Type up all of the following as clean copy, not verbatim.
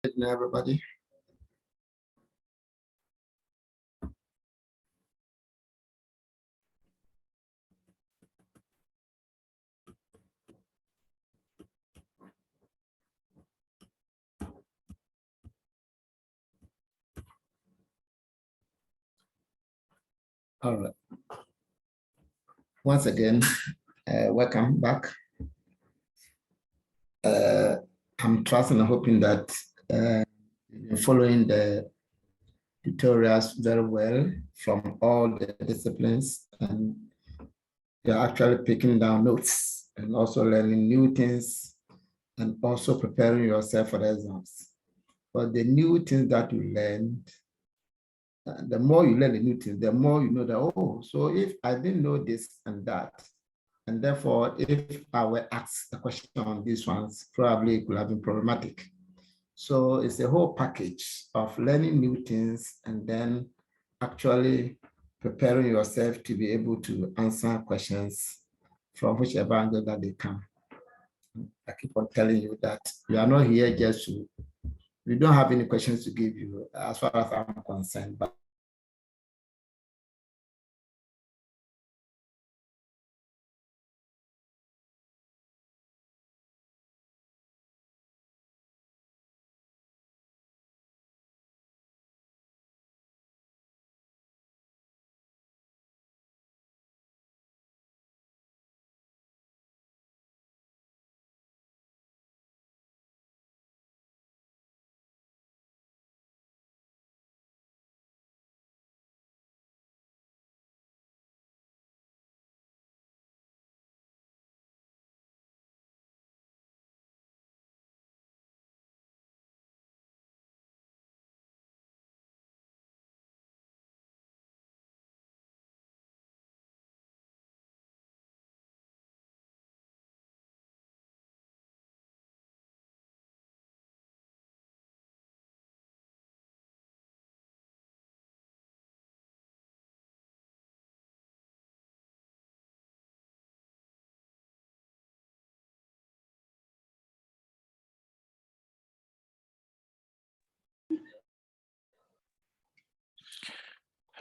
Everybody. All right. Once again, welcome back. I'm trusting and hoping that you've been following the tutorials very well from all the disciplines, and you're actually picking down notes and also learning new things and also preparing yourself for the exams. But the new things that you learned, the more you learn the new things, the more you know that, oh, so if I didn't know this and that, and therefore, if I were asked a question on these ones, probably it could have been problematic. So it's a whole package of learning new things and then actually preparing yourself to be able to answer questions from whichever angle that they come. I keep on telling you that we are not here just to, we don't have any questions to give you as far as I'm concerned, but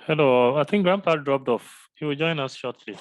Hello, I think Grandpa dropped off. He will join us shortly.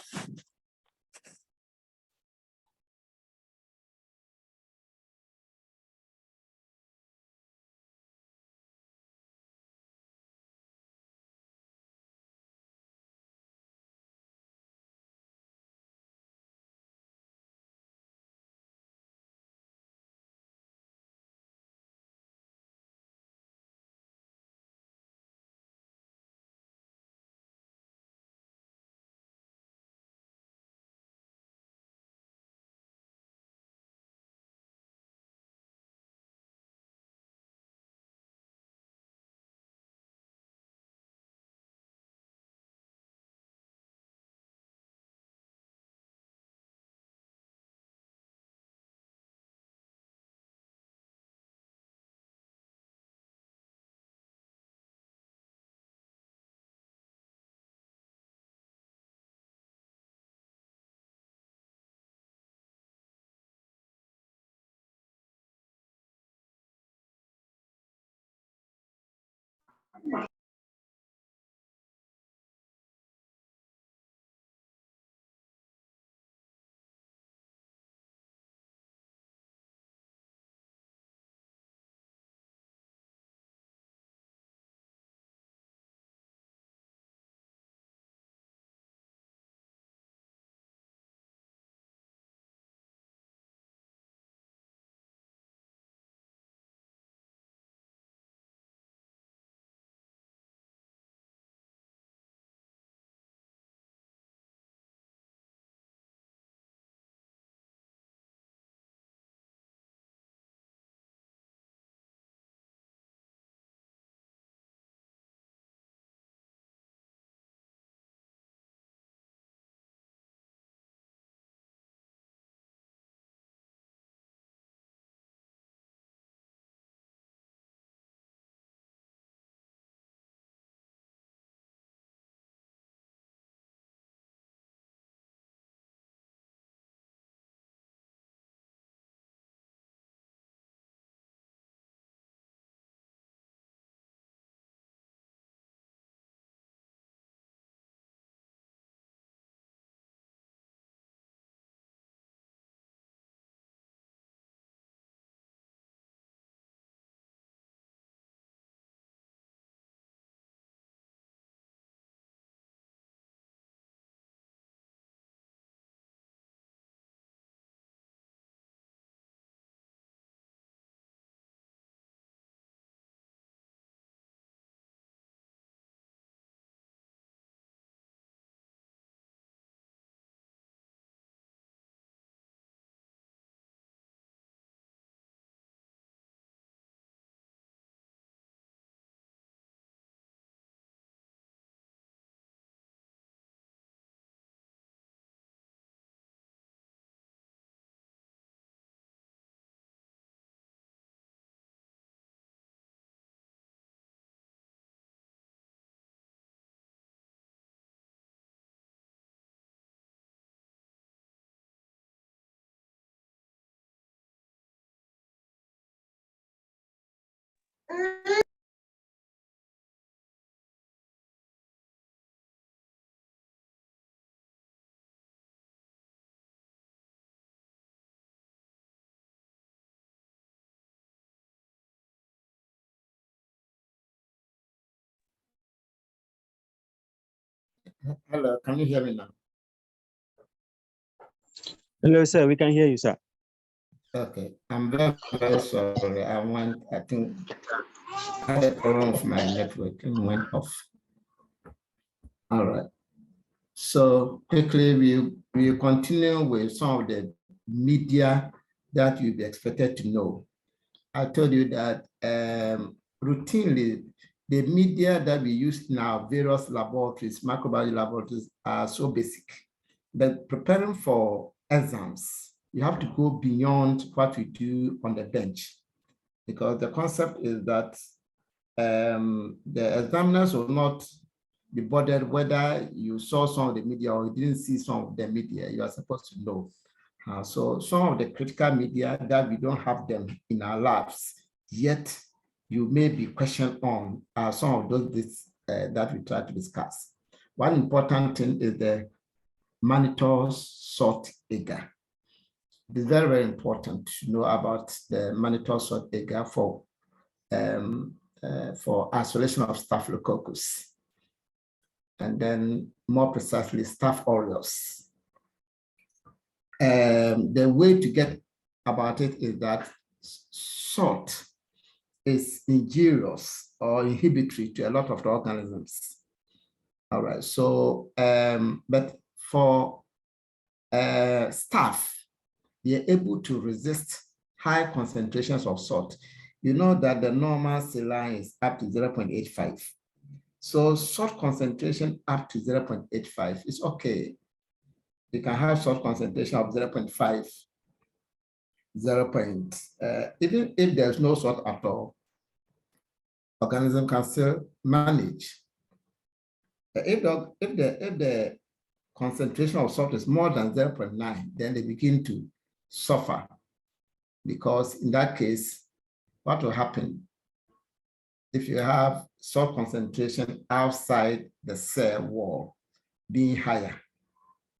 Hello, can you hear me now? Hello, sir. We can hear you, sir. Okay, I'm very, very sorry. I think I had a problem with my network and went off. All right. So quickly, we continue with some of the media that you'll be expected to know. I told you that routinely, the media that we use in our various laboratories, microbiology laboratories, are so basic. But preparing for exams, you have to go beyond what we do on the bench, because the concept is that the examiners will not be bothered whether you saw some of the media or you didn't see some of the media. You are supposed to know. So some of the critical media that we don't have them in our labs, yet you may be questioned on some of those that we try to discuss. One important thing is the Manito's salt agar. It is very, very important to know about the Manito's salt agar for isolation of Staphylococcus, and then more precisely Staph aureus. The way to get about it is that salt is injurious or inhibitory to a lot of the organisms. All right, so, but for staph, they're able to resist high concentrations of salt. You know that the normal saline is up to 0.85. So salt concentration up to 0.85 is okay. You can have salt concentration of 0.5, 0. Even if there's no salt at all, organism can still manage. If the concentration of salt is more than 0.9, then they begin to suffer, because in that case, what will happen if you have salt concentration outside the cell wall being higher?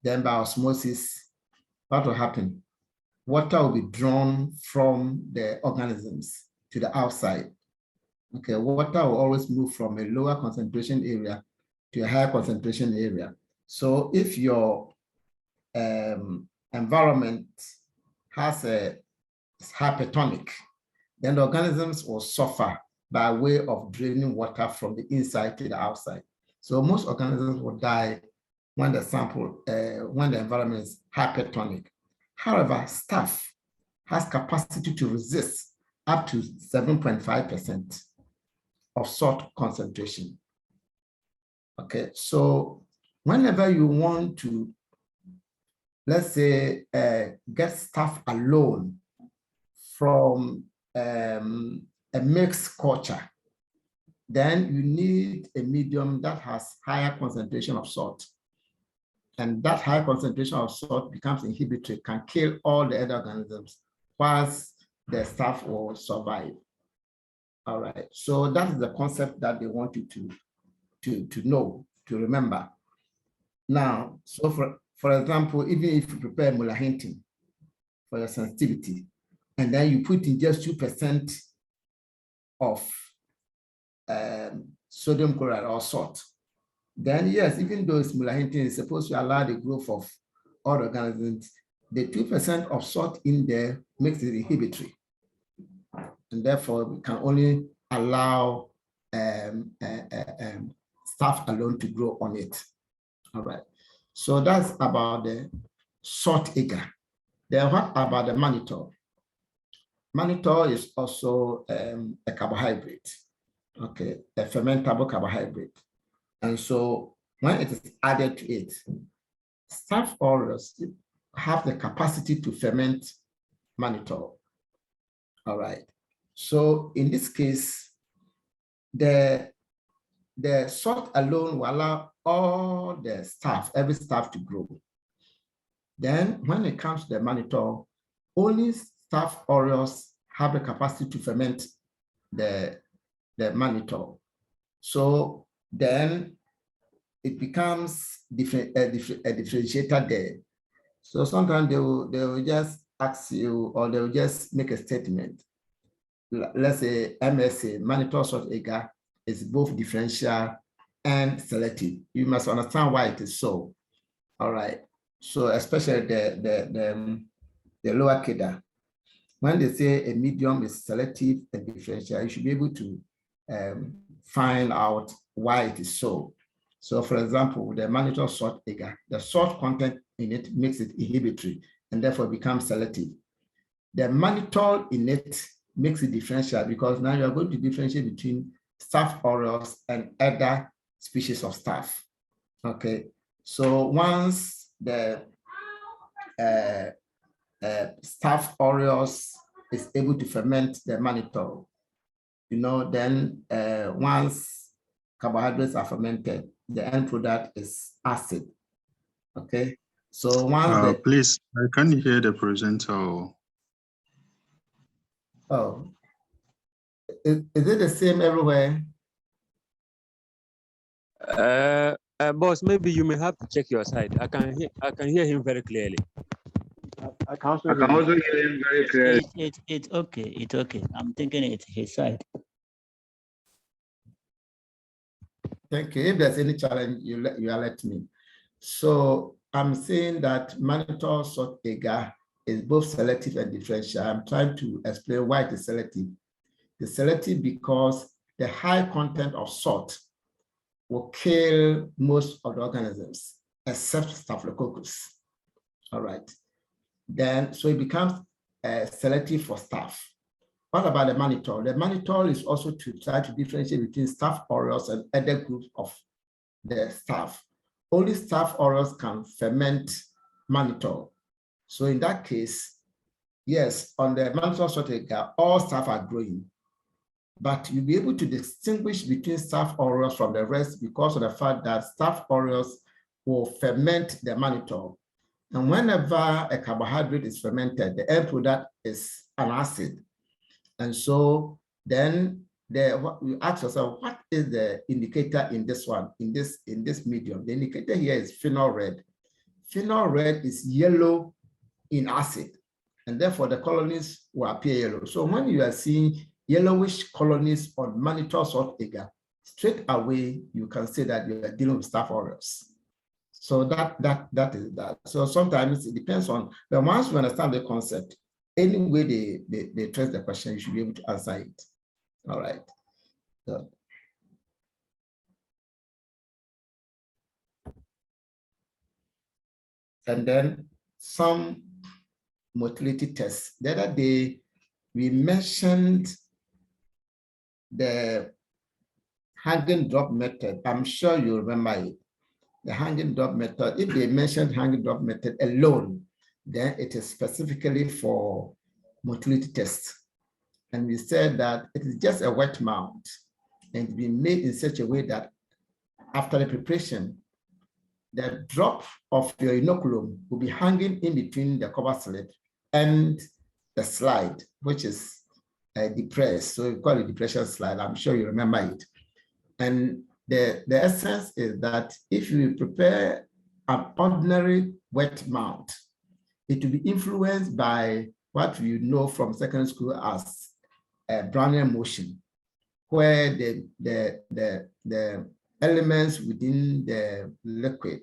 Then by osmosis, what will happen? Water will be drawn from the organisms to the outside. Okay, water will always move from a lower concentration area to a higher concentration area. So if your environment has a hypertonic, then the organisms will suffer by way of draining water from the inside to the outside. So most organisms will die when the environment is hypertonic. However, staph has capacity to resist up to 7.5% of salt concentration. Okay, so whenever you want to, let's say, get staph alone from a mixed culture, then you need a medium that has higher concentration of salt. And that high concentration of salt becomes inhibitory, can kill all the other organisms, whilst the staph will survive. All right, so that is the concept that they want you to know, to remember. Now, so for example, even if you prepare mulahintin for your sensitivity, and then you put in just 2% of sodium chloride or salt, then yes, even though mulahintin is supposed to allow the growth of all organisms, the 2% of salt in there makes it inhibitory. And therefore, we can only allow staph alone to grow on it. All right. So that's about the salt agar. Then what about the mannitol? Mannitol is also a carbohydrate, okay, a fermentable carbohydrate. And so when it is added to it, staph aureus have the capacity to ferment mannitol. All right. So in this case, the salt alone will allow all the staph, every staph to grow. Then when it comes to the mannitol, only staph aureus have the capacity to ferment the the mannitol. So then it becomes a differentiator there. So sometimes they will just ask you, or they will just make a statement. Let's say MSA, mannitol salt agar, is both differential and selective. You must understand why it is so. All right. So especially the lower KIDA. When they say a medium is selective and differential, you should be able to find out why it is so. So for example, the mannitol salt agar, the salt content in it makes it inhibitory and therefore becomes selective. The mannitol in it makes it differential because now you're going to differentiate between Staph aureus and other species of staph. Okay, so once the Staph aureus is able to ferment the mannitol, then once carbohydrates are fermented, the end product is acid. Okay, so once please, I can't hear the presenter. Oh, is it the same everywhere? Boss, maybe you may have to check your side. I can hear him very clearly. I can also hear him very clearly. It's okay. It's okay. I'm thinking it's his side. Thank you. If there's any challenge, you alert me. So I'm saying that mannitol salt agar is both selective and differential. I'm trying to explain why it is selective. It's selective because the high content of salt will kill most of the organisms except Staphylococcus. All right. Then, so it becomes selective for staph. What about the mannitol? The mannitol is also to try to differentiate between Staph aureus and other groups of the staph. Only Staph aureus can ferment mannitol. So in that case, yes, on the mannitol salt agar, all staph are growing, but you'll be able to distinguish between Staph aureus from the rest because of the fact that Staph aureus will ferment the mannitol. And whenever a carbohydrate is fermented, the end product is an acid. And so then you ask yourself, what is the indicator in this one, in this medium? The indicator here is phenol red. Phenol red is yellow in acid, and therefore the colonies will appear yellow. So when you are seeing yellowish colonies on mannitol salt agar, straight away you can say that you are dealing with Staph aureus. So that is that. So sometimes it depends on, but once you understand the concept, any way they trace the question, you should be able to answer it. All right. So, and then some motility tests. The other day, we mentioned the hanging drop method. I'm sure you remember it. The hanging drop method, if they mentioned hanging drop method alone, then it is specifically for motility tests. And we said that it is just a wet mount and be made in such a way that after the preparation, the drop of your inoculum will be hanging in between the cover slip and the slide, which is depressed. So we call it depression slide. I'm sure you remember it. And the essence is that if you prepare an ordinary wet mount, it will be influenced by what you know from secondary school as Brownian motion, where the elements within the liquid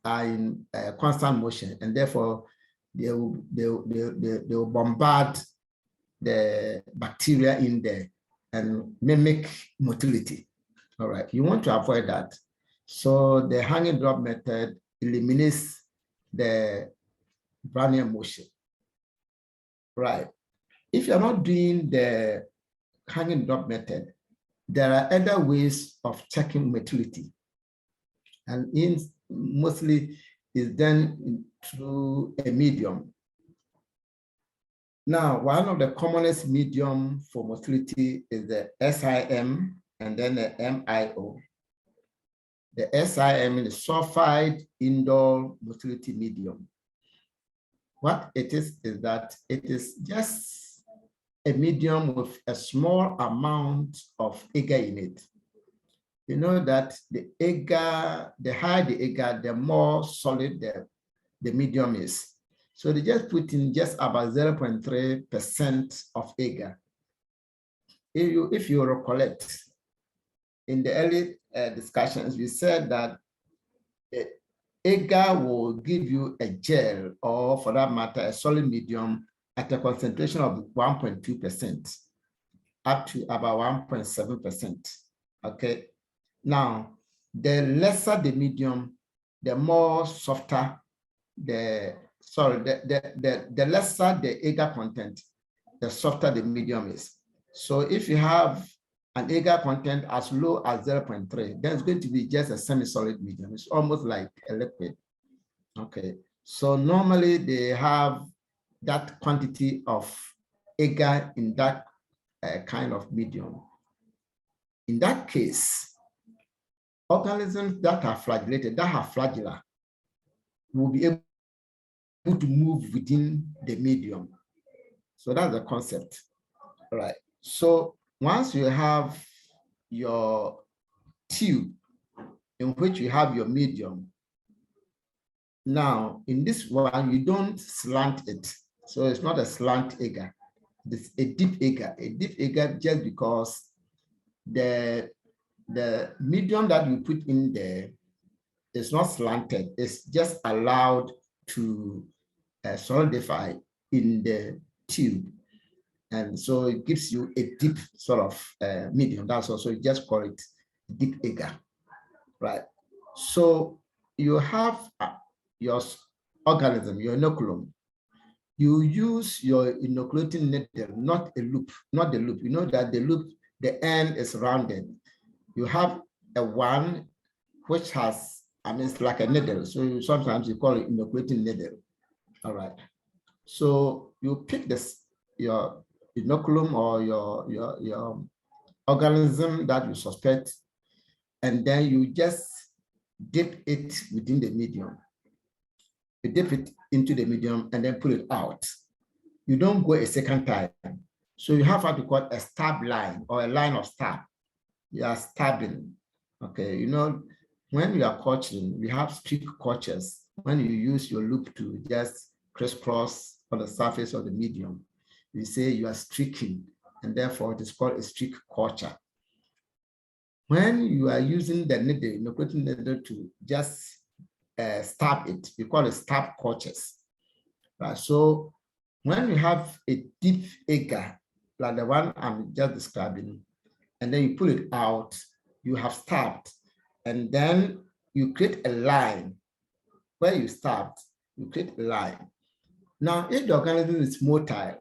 are in constant motion, and therefore they will bombard the bacteria in there and mimic motility. All right, you want to avoid that. So the hanging drop method eliminates the Brownian motion. Right. If you're not doing the hanging drop method, there are other ways of checking motility. And mostly is done through a medium. Now, one of the commonest medium for motility is the SIM and then the MIO. The SIM is sulfide indole motility medium. What it is that it is just a medium with a small amount of agar in it, you know that the agar, the higher the agar, the more solid the medium is. So they just put in just about 0.3% of agar. If you recollect, in the early discussions, we said that agar will give you a gel, or for that matter, a solid medium at a concentration of 1.2% up to about 1.7%. Okay. Now, the lesser the medium, the more softer the lesser the agar content, the softer the medium is. So if you have an agar content as low as 0.3, then it's going to be just a semi-solid medium. It's almost like a liquid. Okay. So normally they have that quantity of agar in that kind of medium. In that case, organisms that are flagellated, that have flagella, will be able to move within the medium. So that's the concept. All right. So once you have your tube in which you have your medium, now in this one, you don't slant it. So it's not a slant agar. It's a deep agar. A deep agar just because the medium that you put in there is not slanted. It's just allowed to solidify in the tube. And so it gives you a deep sort of medium. That's also, you just call it deep agar, right? So you have your organism, your inoculum. You use your inoculating needle, not a loop, not the loop. You know that the loop, the end is rounded. You have a one which has, I mean, it's like a needle. So sometimes you call it inoculating needle. All right. So you pick this, your inoculum or your organism that you suspect, and then you just dip it within the medium. You dip it into the medium and then pull it out. You don't go a second time. So you have what we call a stab line or a line of stab. You are stabbing. Okay, you know, when you are coaching, we have streak coaches. When you use your loop to just crisscross on the surface of the medium, we say you are streaking, and therefore it is called a streak culture. When you are using the needle, inoculating needle to just stab it, we call it stab cultures. Right? So when you have a deep agar, like the one I'm just describing, and then you pull it out, you have stabbed, and then you create a line. Where you stabbed, you create a line. Now, if the organism is motile,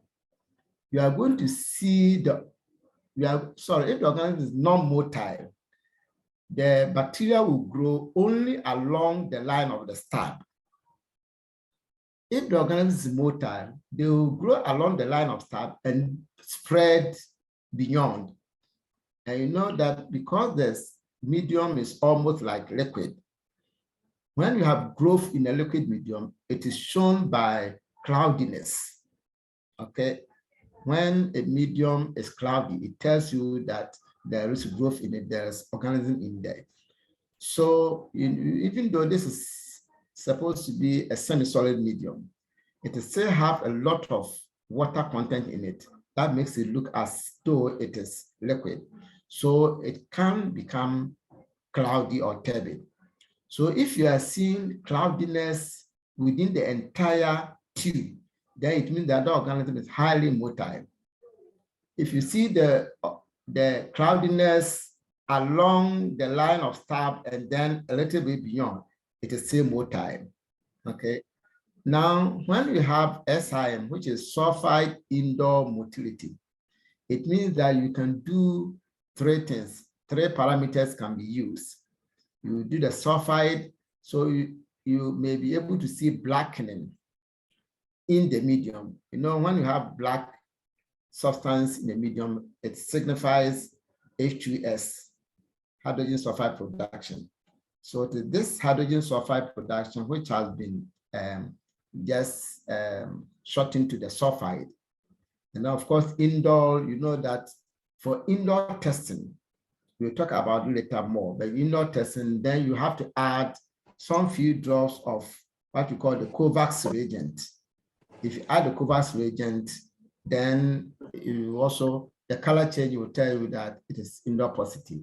you are going to see if the organism is non-motile, the bacteria will grow only along the line of the stab. If the organism is motile, they will grow along the line of stab and spread beyond. And you know that because this medium is almost like liquid, when you have growth in a liquid medium, it is shown by cloudiness. Okay. When a medium is cloudy, it tells you that there is growth in it, there's organism in there. So even though this is supposed to be a semi-solid medium, it still have a lot of water content in it. That makes it look as though it is liquid. So it can become cloudy or turbid. So if you are seeing cloudiness within the entire tube, then it means that the organism is highly motile. If you see the cloudiness along the line of stab and then a little bit beyond, it is still motile. Okay. Now, when we have SIM, which is sulfide indoor motility, it means that you can do three things. Three parameters can be used. You do the sulfide, so you may be able to see blackening in the medium. You know, when you have black substance in the medium, it signifies H2S, hydrogen sulfide production. So this hydrogen sulfide production, which has been just shortened to the sulfide, And of course, indoor, you know that for indoor testing, we'll talk about it later more, but indoor testing, then you have to add some few drops of what we call the COVAX reagent. If you add the COVAX reagent, then you also, the color change will tell you that it is indoor positive.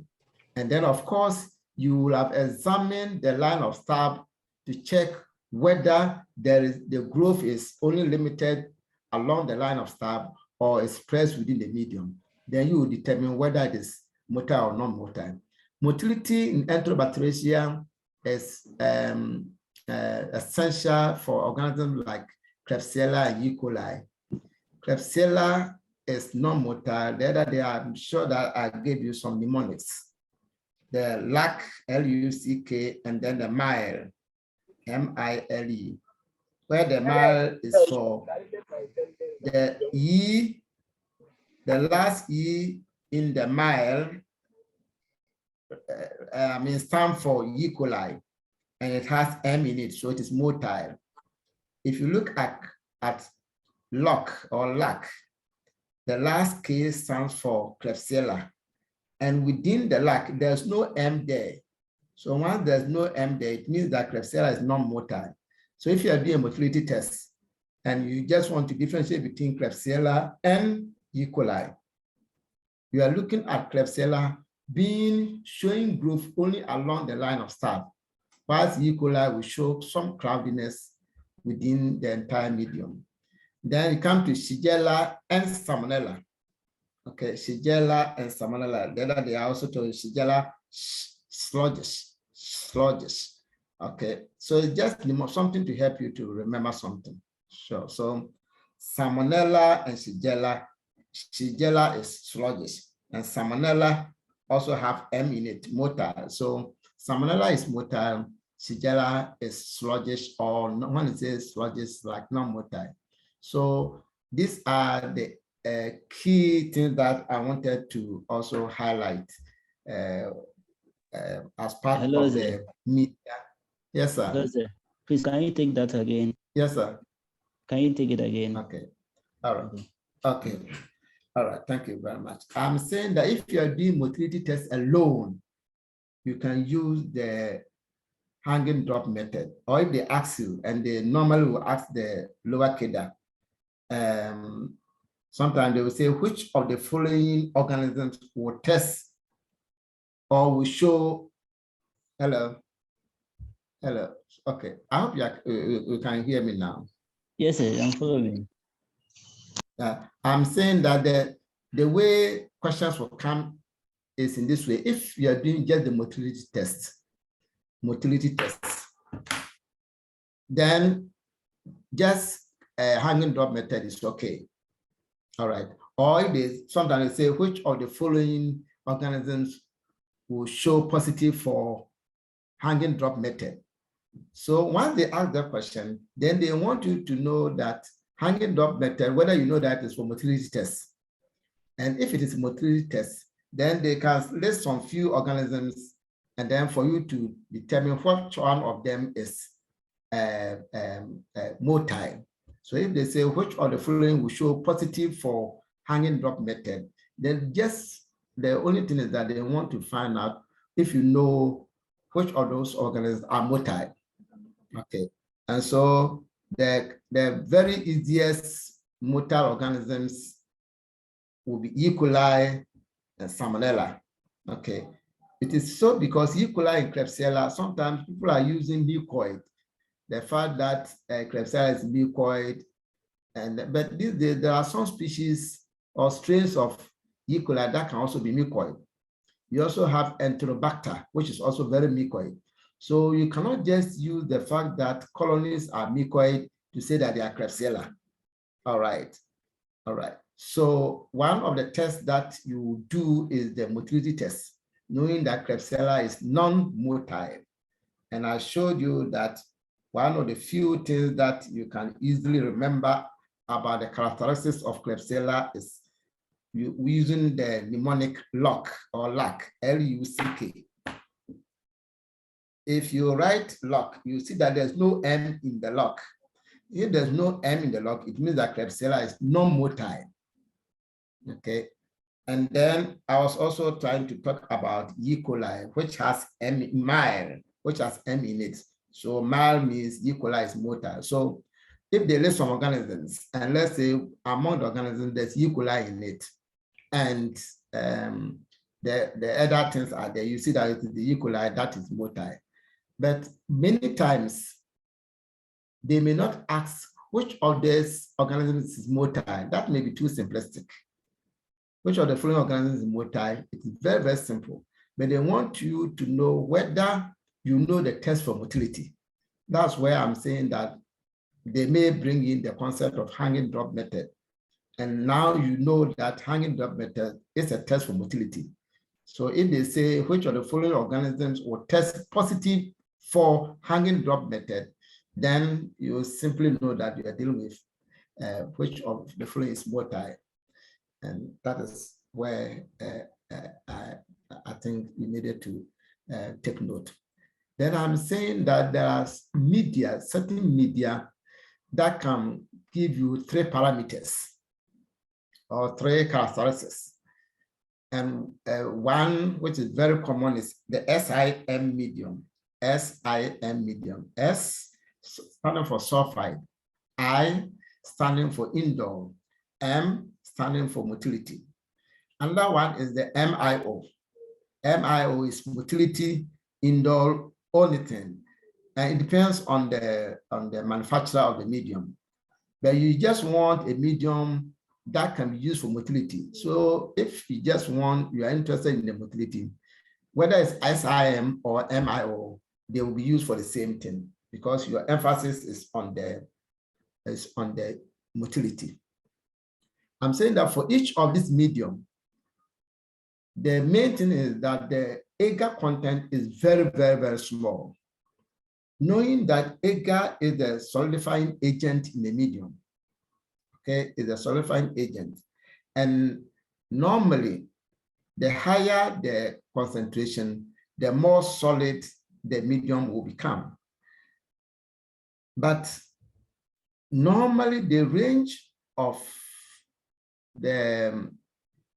And then of course, you will have examined the line of stab to check whether the growth is only limited along the line of stab or expressed within the medium. Then you will determine whether it is motile or non-motile. Motility in Enterobacteriaceae is essential for organisms like Klebsiella and E. coli. Klebsiella is non-motile. The other day, I'm sure that I gave you some mnemonics. The LUCK, L-U-C-K, and then the mile, M-I-L-E, where the mile is for the E, the last E in the mile, stand for E. coli, and it has M in it, so it is motile. If you look at LUCK or LUCK, the last K stands for Klebsiella. And within the LUCK, there's no M there. So once there's no M there, it means that Klebsiella is non-motile. So if you are doing a motility test and you just want to differentiate between Klebsiella and E. coli, you are looking at Klebsiella showing growth only along the line of stab, whilst E. coli will show some cloudiness within the entire medium. Then you come to Shigella and Salmonella. Okay, Shigella and Salmonella. Then they are also told Shigella sludges. Okay, so it's just something to help you to remember something. Sure. So Salmonella and Shigella. Shigella is sluggish, and Salmonella also have M in it, motile. So Salmonella is motile, Shigella is sluggish, or when it says sluggish, like non-motile. So these are the key things that I wanted to also highlight as part Hello, of sir. the media. Yes, sir. Hello, sir. Please, can you take that again? Yes, sir. Can you take it again? Okay. All right. Okay. All right. Thank you very much. I'm saying that if you are doing motility tests alone, you can use the hanging drop method, or if they ask you, and they normally will ask the lower cadre, sometimes they will say, which of the following organisms will test or will show, hello, okay, I hope you can hear me now. Yes, sir, I'm following. I'm saying that the way questions will come is in this way. If you are doing just the motility test, then just a hanging drop method is okay. All right. Or if they sometimes they say which of the following organisms will show positive for hanging drop method. So once they ask that question, then they want you to know that hanging drop method, whether you know that is for motility test. And if it is a motility test, then they can list some few organisms, and then for you to determine which one of them is motile. So if they say which of the following will show positive for hanging drop method, then just the only thing is that they want to find out if you know which of those organisms are motile. Okay, and so the very easiest motile organisms will be E. coli and Salmonella. Okay, it is so because E. coli and Klebsiella, sometimes people are using mucoid. The fact that Klebsiella is mucoid, but there are some species or strains of E. coli that can also be mucoid. You also have Enterobacter, which is also very mucoid. So you cannot just use the fact that colonies are mucoid to say that they are Klebsiella. All right. So one of the tests that you do is the motility test, knowing that Klebsiella is non-motile. And I showed you that one of the few things that you can easily remember about the characteristics of Klebsiella is using the mnemonic LUCK or LUCK, L-U-C-K. If you write LUCK, you see that there's no M in the LUCK. If there's no M in the LUCK, it means that Klebsiella is non-motile. Okay. And then I was also trying to talk about E. coli, which has mile, which has M in it. So mile means E. coli is motile. So if they list some organisms, and let's say among the organisms there's E. coli in it, and the other things are there, you see that it is the E. coli that is motile. But many times they may not ask which of these organisms is motile. That may be too simplistic. Which of the following organisms is motile? It is very, very simple. But they want you to know whether you know the test for motility. That's where I'm saying that they may bring in the concept of hanging drop method. And now you know that hanging drop method is a test for motility. So if they say which of the following organisms will test positive for hanging drop method, then you simply know that you are dealing with which of the following is motile. And that is where I think we needed to take note. Then I'm saying that there are media, certain media that can give you 3 parameters or 3 characteristics. And one which is very common is the SIM medium. SIM medium. S standing for sulfide, I standing for indole, M standing for motility. Another one is the MIO. MIO is motility, indole, ornithine. And it depends on the manufacturer of the medium. But you just want a medium that can be used for motility. So if you just want, you are interested in the motility, whether it's SIM or MIO, they will be used for the same thing because your emphasis is on the motility. I'm saying that for each of these medium, the main thing is that the agar content is very, very, very small. Knowing that agar is the solidifying agent in the medium, okay, is a solidifying agent. And normally, the higher the concentration, the more solid the medium will become. But normally, the range of the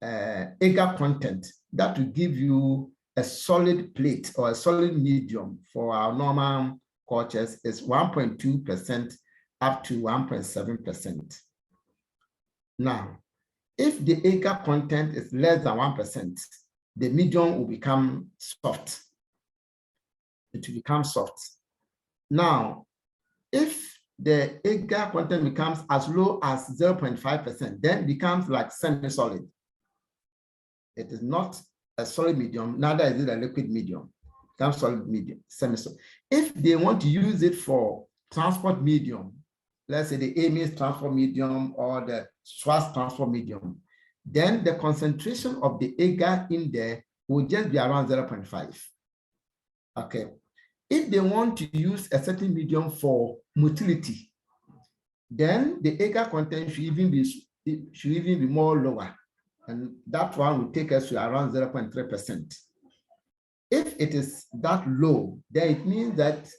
agar content that will give you a solid plate or a solid medium for our normal cultures is 1.2% up to 1.7%. Now, if the agar content is less than 1%, the medium will become soft. It will become soft. Now, if the agar content becomes as low as 0.5%, then it becomes like semi-solid. It is not a solid medium, neither is it a liquid medium. It becomes solid medium, semi-solid. If they want to use it for transport medium, let's say the Ames transport medium or the Schwartz transport medium, then the concentration of the agar in there will just be around 0.5. Okay. If they want to use a certain medium for motility, then the agar content should even be more lower. And that one will take us to around 0.3%. If it is that low, then it means that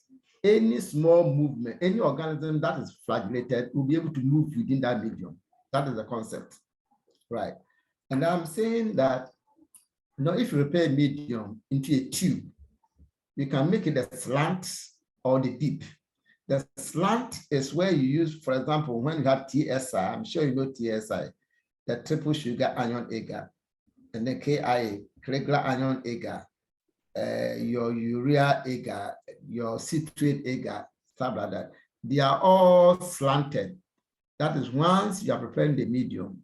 any small movement, any organism that is flagellated will be able to move within that medium. That is the concept, right? And I'm saying that, you know, if you prepare a medium into a tube, you can make it a slant or the deep. The slant is where you use, for example, when you have TSI, I'm sure you know TSI, the triple sugar anion agar, and then KIA, regular anion agar, your urea agar, your citrate agar, stuff like that. They are all slanted. That is once you are preparing the medium,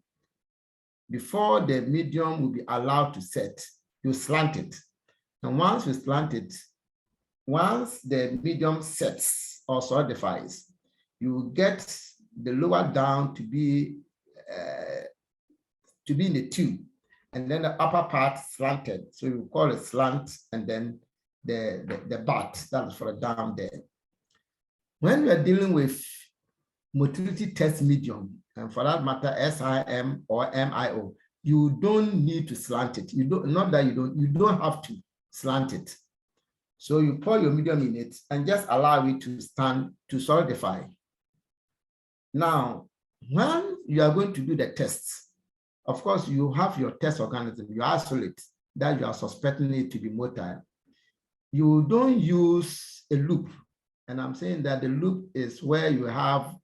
before the medium will be allowed to set, you slant it. And once you slant it, once the medium sets or solidifies, you get the lower down to be in the tube, and then the upper part slanted. So you call it slant, and then the butt, that is for the down there. When we are dealing with motility test medium, and for that matter, SIM or MIO, you don't need to slant it. You don't have to slant it. So you pour your medium in it and just allow it to stand to solidify. Now, when you are going to do the tests, of course, you have your test organism, you isolate that you are suspecting it to be motile. You don't use a loop. And I'm saying that the loop is where you have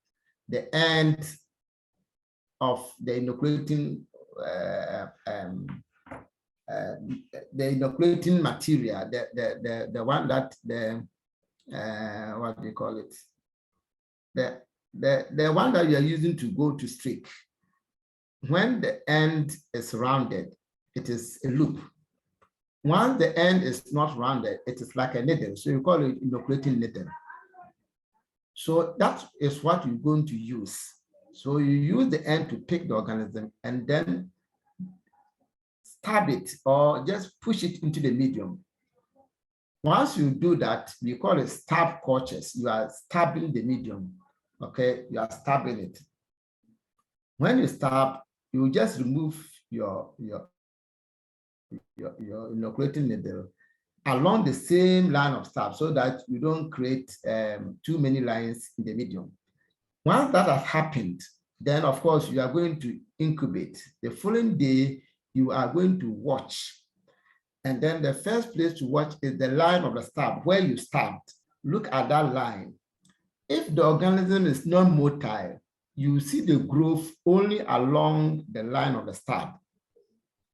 the end of the inoculating material, the one that what do you call it? The one that you are using to go to streak. When the end is rounded, it is a loop. Once the end is not rounded, it is like a needle. So you call it inoculating needle. So that is what you're going to use. So you use the end to pick the organism and then stab it or just push it into the medium. Once you do that, we call it stab cultures. You are stabbing the medium, okay? You are stabbing it. When you stab, you just remove your inoculating needle along the same line of stab so that you don't create too many lines in the medium. Once that has happened, then of course you are going to incubate. The following day, you are going to watch. And then the first place to watch is the line of the stab, where you stabbed. Look at that line. If the organism is non-motile, you see the growth only along the line of the stab.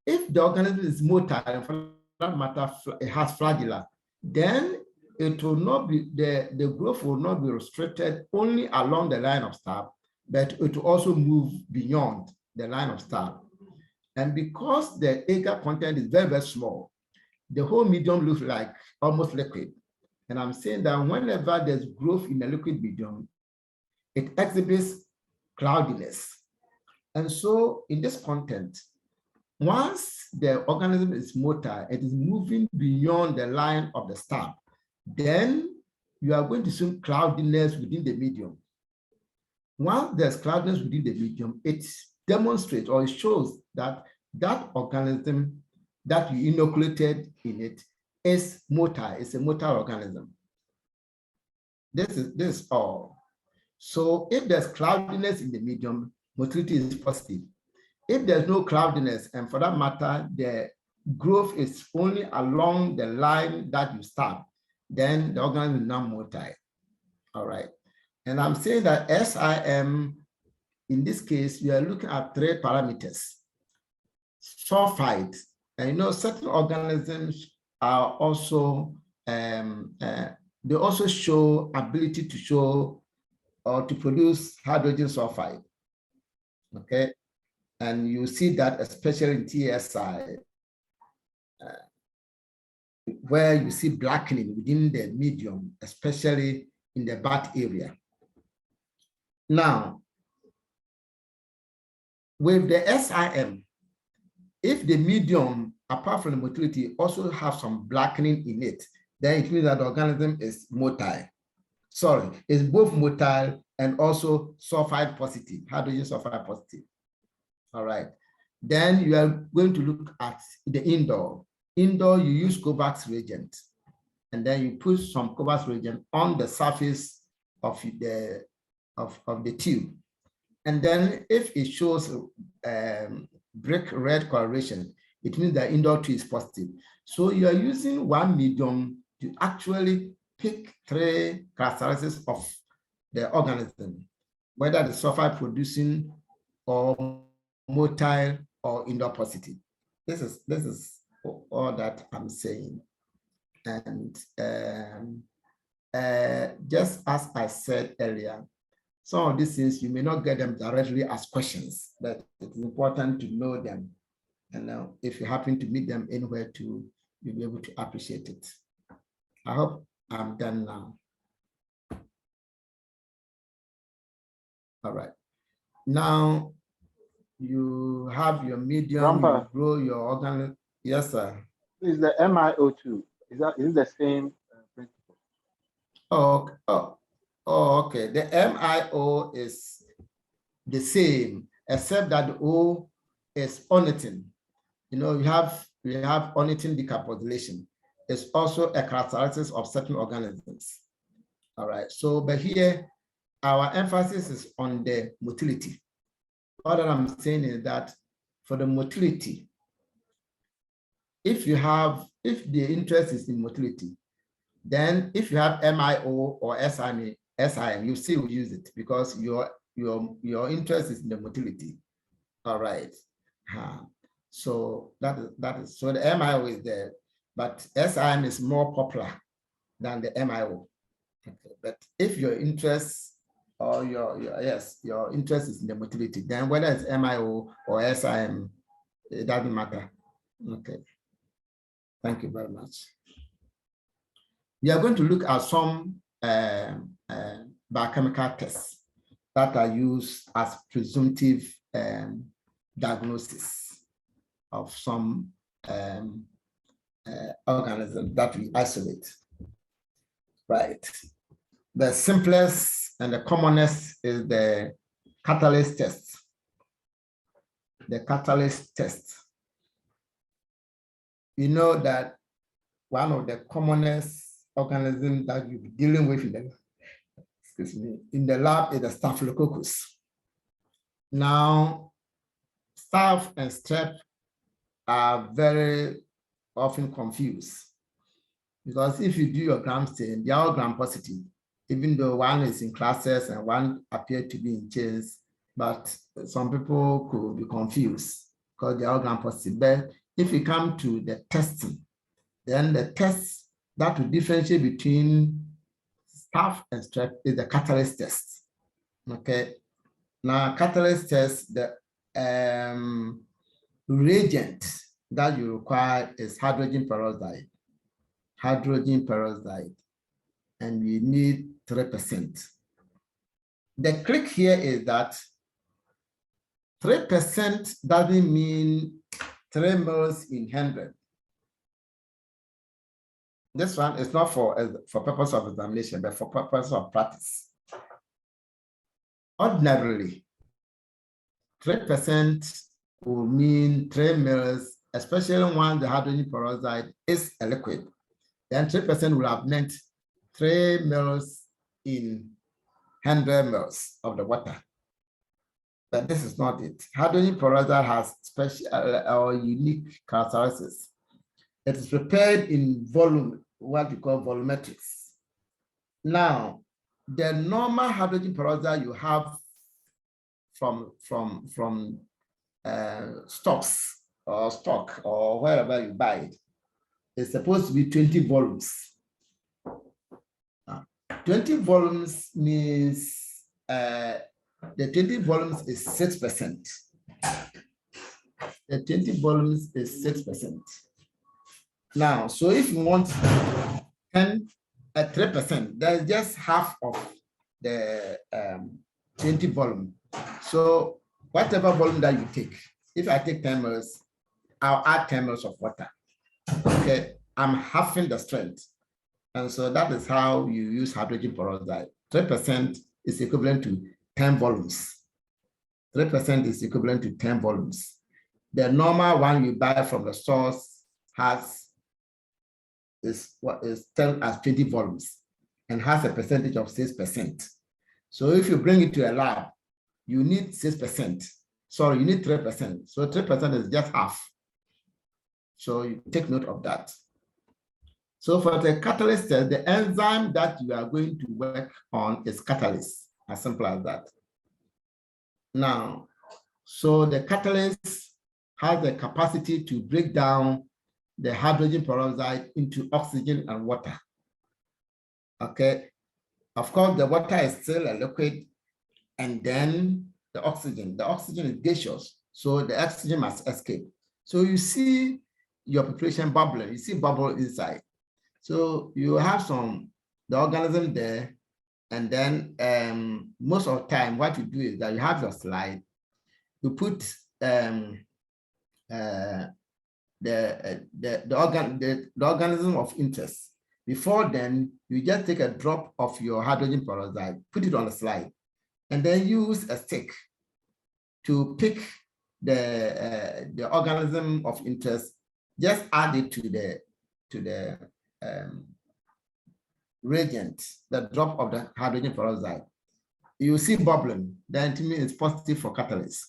If the organism is motile, for that matter, it has flagella, then it will not be, the growth will not be restricted only along the line of stab, but it will also move beyond the line of stab. And because the agar content is very, very small, the whole medium looks like almost liquid. And I'm saying that whenever there's growth in a liquid medium, it exhibits cloudiness. And so in this content, once the organism is motile, it is moving beyond the line of the stab, then you are going to see cloudiness within the medium. Once there's cloudiness within the medium, it demonstrates or it shows that that organism that you inoculated in it is motile, it's a motile organism. This is all. So if there's cloudiness in the medium, motility is positive. If there's no cloudiness, and for that matter, the growth is only along the line that you start, then the organism is not motile. All right. And I'm saying that SIM, in this case, we are looking at 3 parameters. Sulfide, and you know, certain organisms are also, they also show ability to show or to produce hydrogen sulfide. Okay. And you see that especially in TSI, where you see blackening within the medium, especially in the bat area. Now, with the SIM, if the medium, apart from the motility, also have some blackening in it, then it means that the organism is motile. Sorry, it's both motile and also sulfide positive, hydrogen sulfide positive. All right. Then you are going to look at the indoor. Indoor, you use COVAX reagent, and then you put some COVAX reagent on the surface of the tube. And then if it shows brick red coloration, it means that indoor 2 is positive. So you are using one medium to actually pick 3 characteristics of the organism, whether the sulfide producing or motile or indoor positive. This is all that I'm saying. And just as I said earlier, some of these things you may not get them directly as questions, but it's important to know them. And if you happen to meet them anywhere too, you'll be able to appreciate it. I hope I'm done now. All right. Now you have your medium, you grow your organ. Yes, sir. Is the MiO2, is it the same principle? Oh, okay. The MiO is the same, except that the O is ornithine. You know, we have ornithine decarboxylation. It's also a characteristic of certain organisms. All right. So, but here, our emphasis is on the motility. All that I'm saying is that for the motility, if the interest is in motility, then if you have MIO or SIM, you still use it because your interest is in the motility. All right. So that is so the MIO is there, but SIM is more popular than the MIO. Okay. But if your interest or your interest is in the motility, then whether it's MIO or SIM, it doesn't matter. Okay. Thank you very much. We are going to look at some biochemical tests that are used as presumptive diagnosis of some organism that we isolate. Right. The simplest and the commonest is the catalase test. The catalase test. You know that one of the commonest organisms that you'll be dealing with in the lab is the Staphylococcus. Now, staph and strep are very often confused because if you do your gram stain, they are all gram positive, even though one is in classes and one appeared to be in chains, but some people could be confused because they are all gram positive. But if you come to the testing, then the test that will differentiate between staph and strep is the catalase test. Okay. Now, catalase test, the reagent that you require is hydrogen peroxide. Hydrogen peroxide, and we need 3%. The trick here is that 3% doesn't mean 3 moles in 100. This one is not for purpose of examination, but for purpose of practice. Ordinarily, 3% will mean 3 moles, especially when the hydrogen peroxide is a liquid. Then 3% will have meant 3 moles in 100 moles of the water. But this is not it. Hydrogen peroxide has special or unique characteristics. It is prepared in volume, what we call volumetrics. Now, the normal hydrogen peroxide you have from stocks or stock or wherever you buy it is supposed to be 20 volumes. 20 volumes means the 20 volumes is 6%. The 20 volumes is 6%. Now, so if you want 3%, that's just half of the 20 volume. So whatever volume that you take, if I take 10 ml, I'll add 10 ml of water. Okay, I'm halving the strength. And so that is how you use hydrogen peroxide. 3% is equivalent to 10 volumes. 3% is equivalent to 10 volumes. The normal one you buy from the source is what is 10 as 20 volumes and has a percentage of 6%. So if you bring it to a lab, you need 6%. Sorry, you need 3%. So 3% is just half. So you take note of that. So for the catalase test, the enzyme that you are going to work on is catalase, as simple as that. Now, so the catalase has the capacity to break down the hydrogen peroxide into oxygen and water. Okay. Of course, the water is still a liquid, and then the oxygen is gaseous, so the oxygen must escape. So you see your preparation bubbling, you see bubble inside. So you have the organism there, and then most of the time what you do is that you have your slide, you put the organism of interest. Before then, you just take a drop of your hydrogen peroxide, put it on the slide, and then use a stick to pick the organism of interest. Just add it to the reagent, the drop of the hydrogen peroxide. You see bubbling, then it means it's positive for catalase.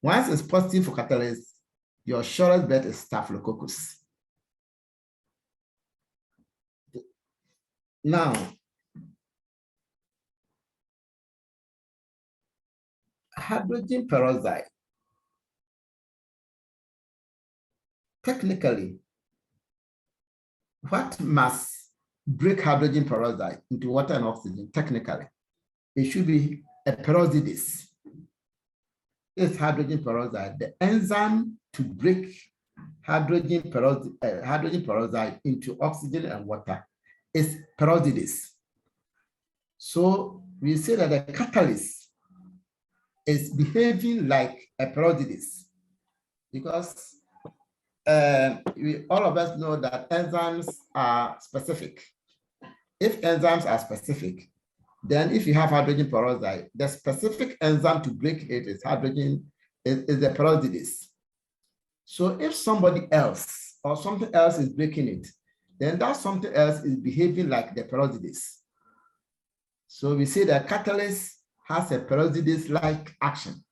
Once it's positive for catalyst, your surest bet is Staphylococcus. Now, hydrogen peroxide. Technically, what must break hydrogen peroxide into water and oxygen? Technically, it should be a peroxidase. It's hydrogen peroxide. The enzyme to break hydrogen peroxide into oxygen and water is peroxidase. So we say that the catalyst is behaving like a peroxidase because all of us know that enzymes are specific. If enzymes are specific, then if you have hydrogen peroxide, the specific enzyme to break it is the peroxidase. So if somebody else or something else is breaking it, then that something else is behaving like the peroxidase. So we say that catalyst has a peroxidase-like action.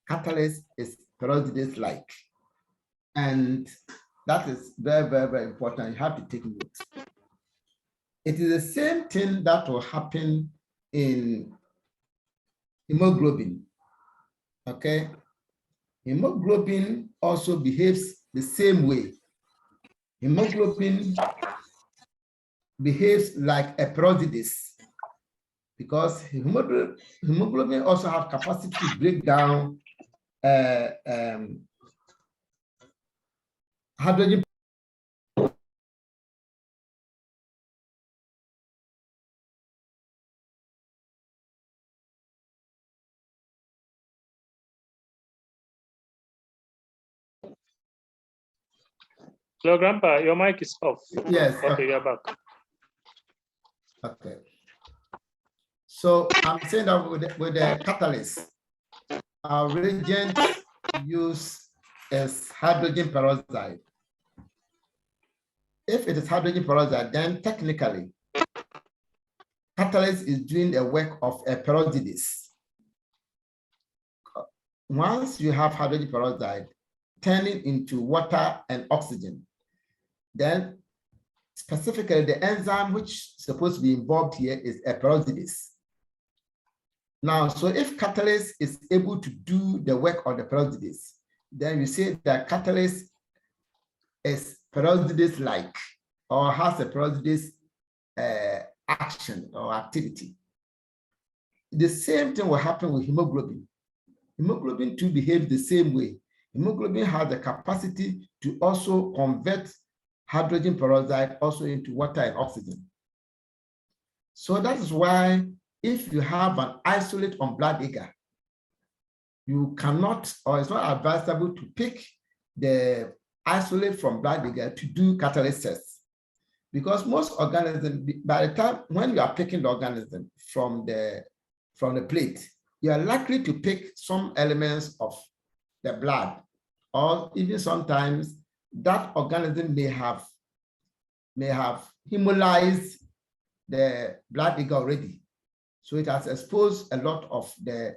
Catalyst is peroxidase-like. And that is very, very, very important. You have to take note. It is the same thing that will happen in hemoglobin. Okay? Hemoglobin also behaves the same way. Hemoglobin behaves like a peroxidase because hemoglobin also have capacity to break down hydrogen. Hello, Grandpa, your mic is off. Yes. Okay, you're back. Okay. So I'm saying that with the catalyst, our reagent use is hydrogen peroxide. If it is hydrogen peroxide, then technically, catalyst is doing the work of a peroxidase. Once you have hydrogen peroxide turning into water and oxygen, then specifically the enzyme which is supposed to be involved here is a peroxidase. Now, so if catalyst is able to do the work of the peroxidase, then you say that catalyst is peroxidase-like or has a peroxidase action or activity. The same thing will happen with hemoglobin. Hemoglobin too behaves the same way. Hemoglobin has the capacity to also convert hydrogen peroxide also into water and oxygen. So that is why if you have an isolate on blood agar, you cannot, or it's not advisable to pick the isolate from blood agar to do catalyst tests. Because most organisms, by the time when you are picking the organism from the plate, you are likely to pick some elements of the blood, or even sometimes that organism may have hemolyzed the blood agar already. So it has exposed a lot of the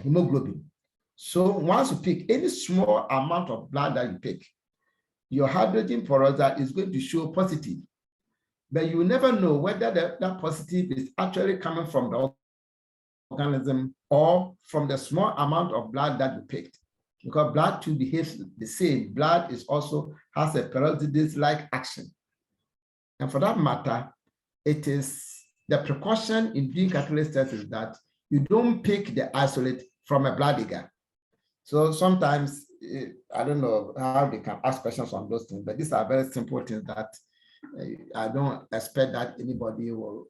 hemoglobin. So once you pick any small amount of blood that you pick, your hydrogen peroxide is going to show positive. But you will never know whether that positive is actually coming from the organism or from the small amount of blood that you picked. Because blood too behaves the same. Blood is also has a peroxidase-like action. And for that matter, it is the precaution in doing catalyst tests is that you don't pick the isolate from a blood agar. So sometimes, I don't know how they can ask questions on those things, but these are very simple things that I don't expect that anybody will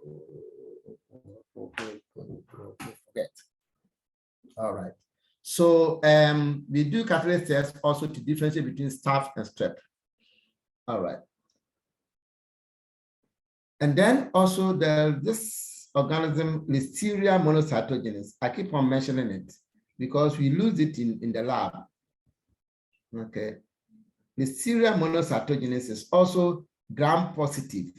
forget. All right. So we do catalyst tests also to differentiate between staph and strep. All right. And then also this organism, Listeria monocytogenes. I keep on mentioning it because we lose it in the lab. Okay. Listeria monocytogenes is also gram positive,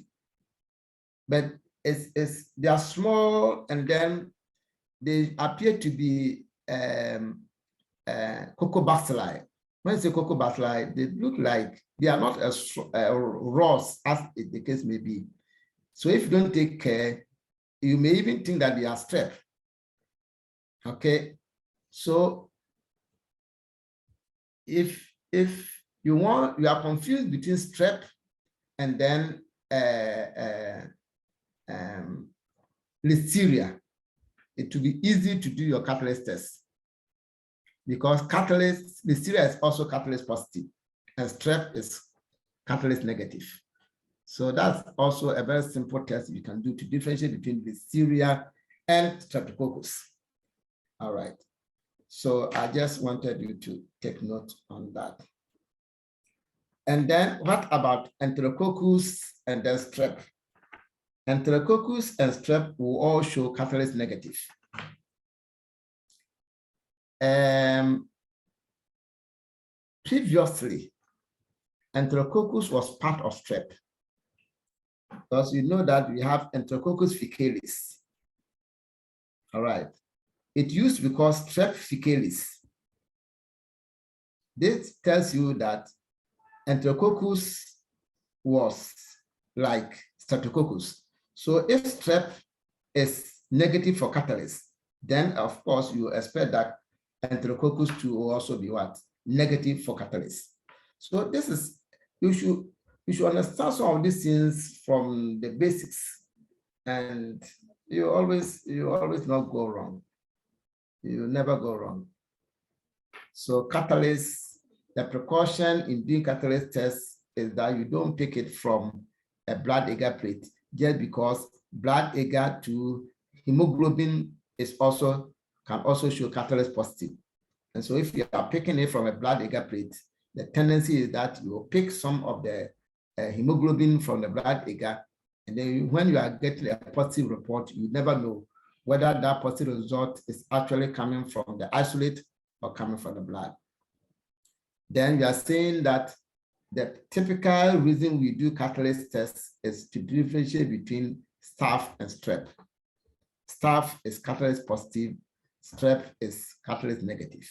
but they are small, and then they appear to be Coccobacilli. When you say Coccobacilli, they look like they are not as rows as the case may be. So if you don't take care, you may even think that they are strep. Okay, so if you are confused between strep and then listeria, it will be easy to do your catalase test, because listeria is also catalase positive and strep is catalase negative. So that's also a very simple test you can do to differentiate between listeria and streptococcus. All right. So I just wanted you to take note on that. And then what about enterococcus and then strep? Enterococcus and strep will all show catalase negative. Previously, enterococcus was part of strep, because you know that we have enterococcus faecalis. All right. It used to be called strep faecalis. This tells you that enterococcus was like streptococcus. So if strep is negative for catalase, then of course you expect that enterococcus will also be what? Negative for catalase. So this is, you should understand some of these things from the basics, and you always not go wrong. You never go wrong. So catalase, the precaution in doing catalase tests is that you don't pick it from a blood agar plate, just because blood agar to hemoglobin can also show catalase positive. And so if you are picking it from a blood agar plate, the tendency is that you will pick some of the hemoglobin from the blood agar, and then when you are getting a positive report, you never know whether that positive result is actually coming from the isolate or coming from the blood. Then you are saying that the typical reason we do catalase tests is to differentiate between staph and strep. Staph is catalase positive, strep is catalase negative.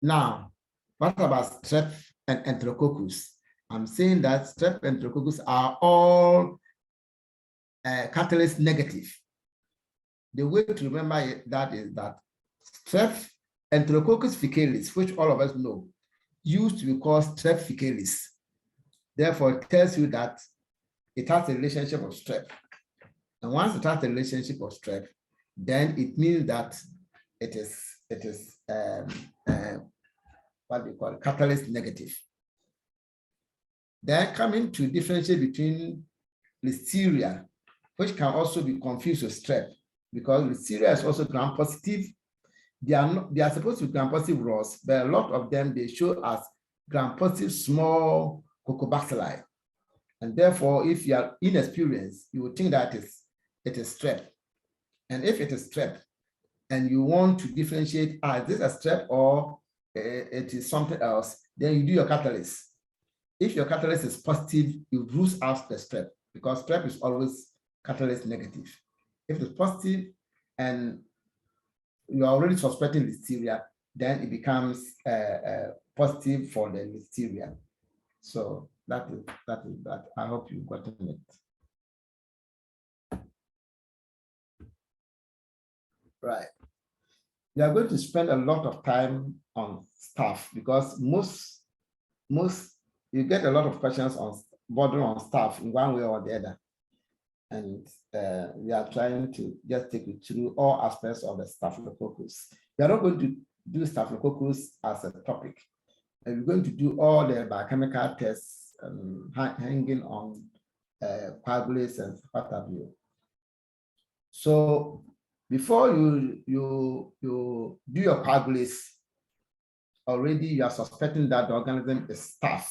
Now, what about strep and enterococcus? I'm saying that strep and enterococcus are all catalase negative. The way to remember that is that strep enterococcus faecalis, which all of us know, used to be called strep faecalis. Therefore, it tells you that it has a relationship of strep. And once it has a relationship of strep, then it means that it is what we call catalase negative. Then coming to differentiate between listeria, which can also be confused with strep, because listeria is also gram-positive. They are supposed to be gram-positive rows, but a lot of them, they show as gram-positive small Coccobacilli. And therefore, if you are inexperienced, you would think that it is strep. And if it is strep, and you want to differentiate, is this a strep or it is something else, then you do your catalase. If your catalase is positive, you rule out the strep, because strep is always catalase negative. If it's positive and you are already suspecting listeria, then it becomes positive for the listeria. So that is that. I hope you've gotten it. Right. We are going to spend a lot of time on staph, because most you get a lot of questions on bordering on staph in one way or the other. And we are trying to just take you through all aspects of the staphylococcus. We are not going to do staphylococcus as a topic. And we're going to do all the biochemical tests hanging on coagulates and what have you. So before you do your coagulates, already you are suspecting that the organism is staph.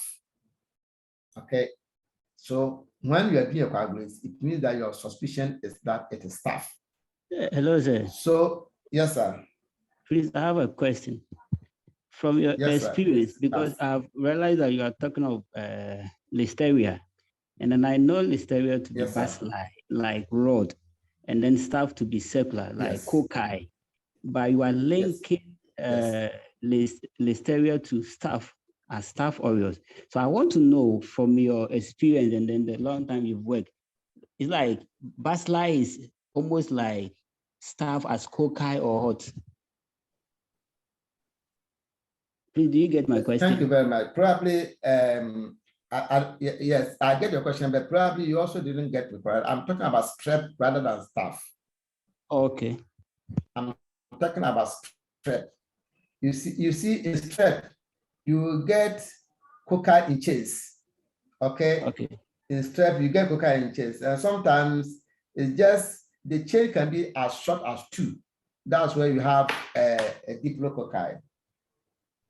Okay, so when you are doing your coagulates, it means that your suspicion is that it is staph. Hello, sir. So yes, sir. Please, I have a question. From your experience, because I've realized that you are talking of listeria, and then I know listeria to be bacilli, like rod. and then staph to be circular, like cocci, but you are linking Listeria to staph as staph aureus. So I want to know from your experience and then the long time you've worked, it's like bacilli is almost like staph as cocci or what? Please, do you get my question? Thank you very much. Probably, yes, I get your question, but probably you also didn't get it right. I'm talking about strep rather than staph. Okay. I'm talking about strep. You see, in strep, you get cocci in chase. Okay. Okay. In strep, you get cocci in chase, and sometimes it's just the chain can be as short as 2. That's where you have a diplococci.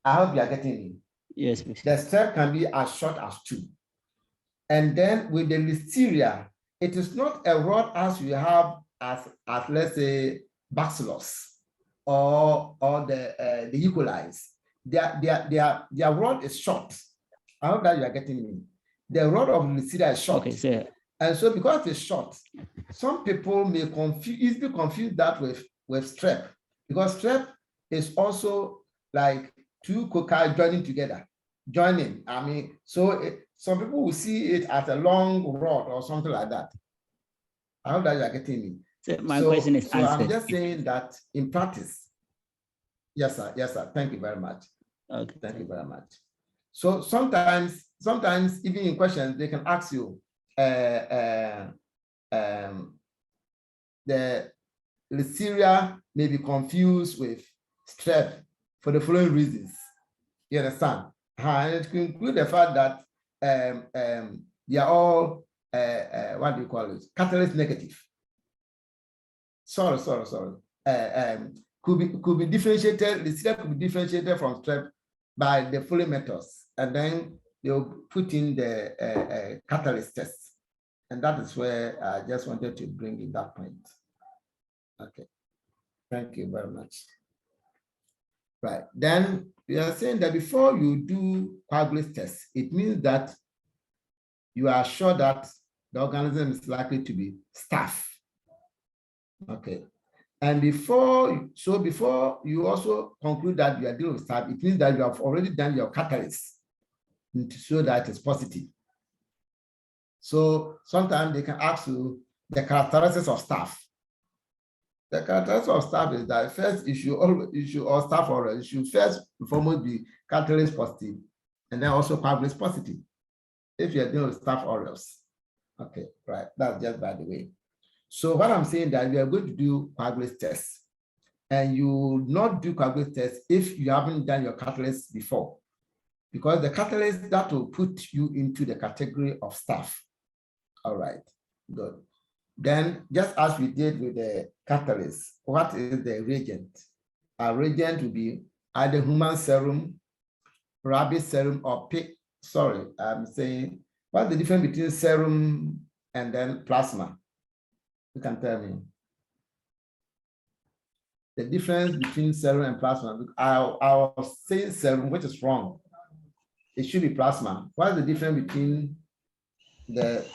I hope you are getting me. Yes, please. The strep can be as short as 2. And then with the Listeria, it is not a rod as you have as let's say Bacillus or the E. coli. Their rod is short. I hope that you are getting me. The rod of Listeria is short. Okay, sir. And so because it's short, some people may easily confuse that with strep, because strep is also like 2 cocci joining together. I mean, so some people will see it as a long rod or something like that. I hope that you are getting me. So my question is answered. I'm just saying that in practice. Yes, sir. Yes, sir. Thank you very much. Okay. Thank you very much. So sometimes even in questions, they can ask you, the Listeria may be confused with strep for the following reasons. You understand? And it can include the fact that they are all what do you call it? Catalyst negative. Sorry. Could be differentiated. Listeria could be differentiated from strep by the following methods, and then they'll put in the catalyst test. And that is where I just wanted to bring in that point. Okay. Thank you very much. Right. Then we are saying that before you do coagulase test, it means that you are sure that the organism is likely to be staph. Okay. And before you also conclude that you are dealing with staph, it means that you have already done your catalyst to show that it's positive. So sometimes they can ask you the characteristics of staph. The characteristics of staph is that first it should first and foremost be catalyst positive, and then also coagulase positive if you are dealing with staph aureus. Okay, right. That's just by the way. So what I'm saying that we are going to do coagulase tests, and you will not do coagulase tests if you haven't done your catalyst before, because the catalyst that will put you into the category of staph. All right, good. Then, just as we did with the catalyst, what is the reagent? Our reagent will be either human serum, rabbit serum, or pig. Sorry, I'm saying, what's the difference between serum and then plasma? You can tell me. The difference between serum and plasma. I was saying serum, which is wrong. It should be plasma. What is the difference between the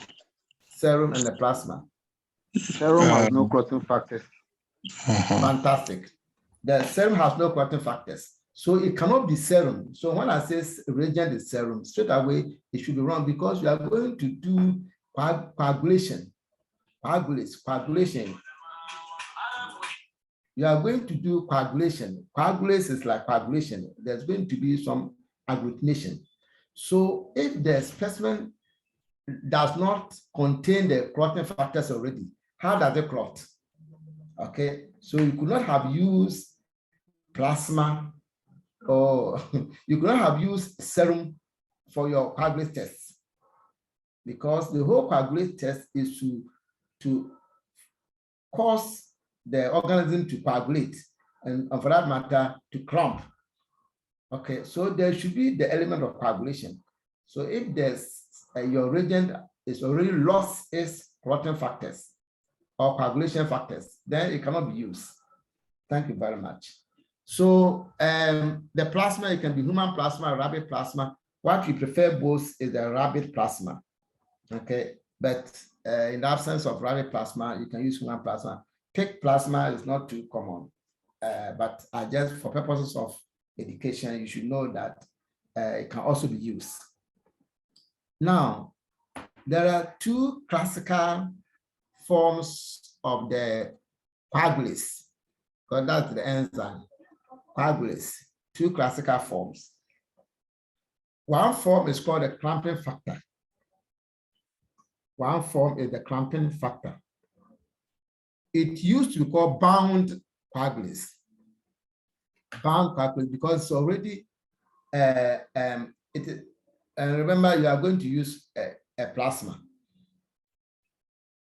serum and the plasma? Serum has no clotting factors. Fantastic. The serum has no clotting factors, so it cannot be serum. So when I say reagent is serum, straight away it should be wrong, because you are going to do coagulation. Coagulation. You are going to do coagulation. Coagulase is like coagulation. There's going to be some agglutination. So if the specimen does not contain the clotting factors already, how does it clot? Okay, so you could not have used plasma, or you could not have used serum for your coagulase test, because the whole coagulase test is to cause the organism to coagulate, and for that matter, to clump. Okay, so there should be the element of coagulation. So if there's your reagent is already lost its clotting factors or coagulation factors, then it cannot be used. Thank you very much. So the plasma, it can be human plasma, rabbit plasma. What we prefer most is the rabbit plasma. Okay, But in the absence of rabbit plasma, you can use human plasma. Pig plasma is not too common, but just for purposes of education, you should know that it can also be used. Now, there are two classical forms of the coagulase, because that's the enzyme, coagulase, two classical forms. One form is called the clamping factor. One form is the clamping factor. It used to be called bound coagulase. Bound coagulase because it's already, and remember you are going to use a plasma.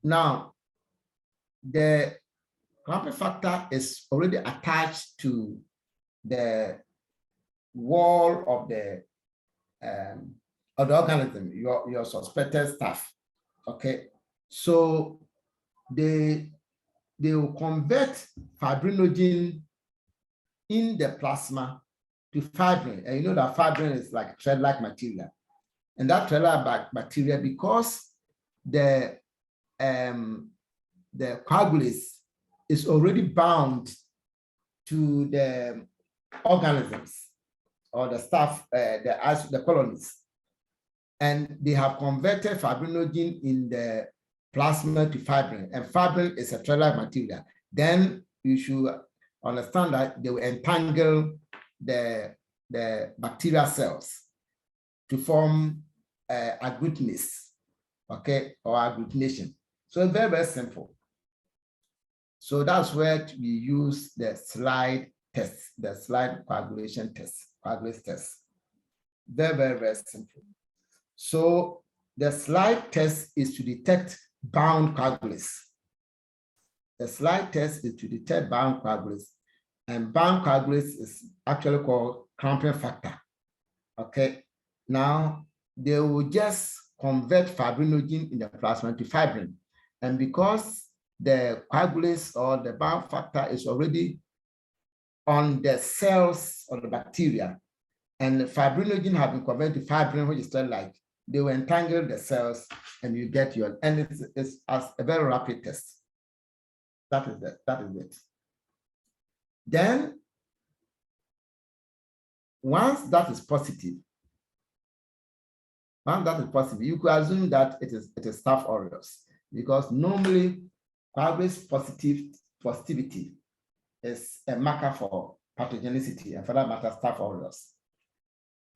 Now, the clamping factor is already attached to the wall of the organism, your suspected stuff. Okay, so they will convert fibrinogen in the plasma to fibrin, and you know that fibrin is like thread-like material, and that thread-like material, because the coagulase is already bound to the organisms or the stuff, the colonies, and they have converted fibrinogen in the plasma to fibrin, and fibrin is a thread-like material. Then you should understand that they will entangle the bacterial cells to form agglutinase, okay, or agglutination. So it's very, very simple. So that's where we use the slide test, the slide coagulation test, coagulase test. Very, very, very simple. So the slide test is to detect bound coagulase. The slide test is to detect bound coagulase, and bound coagulase is actually called clamping factor. Okay, now they will just convert fibrinogen in the plasma to fibrin, and because the coagulase or the bound factor is already on the cells of the bacteria, and the fibrinogen have been converted to fibrin, which is still like, they will entangle the cells and you get your, and it's as a very rapid test. That is it. That is it. Then, once that is positive, you could assume that it is Staph aureus, because normally coagulase positivity is a marker for pathogenicity, and for that matter, Staph aureus.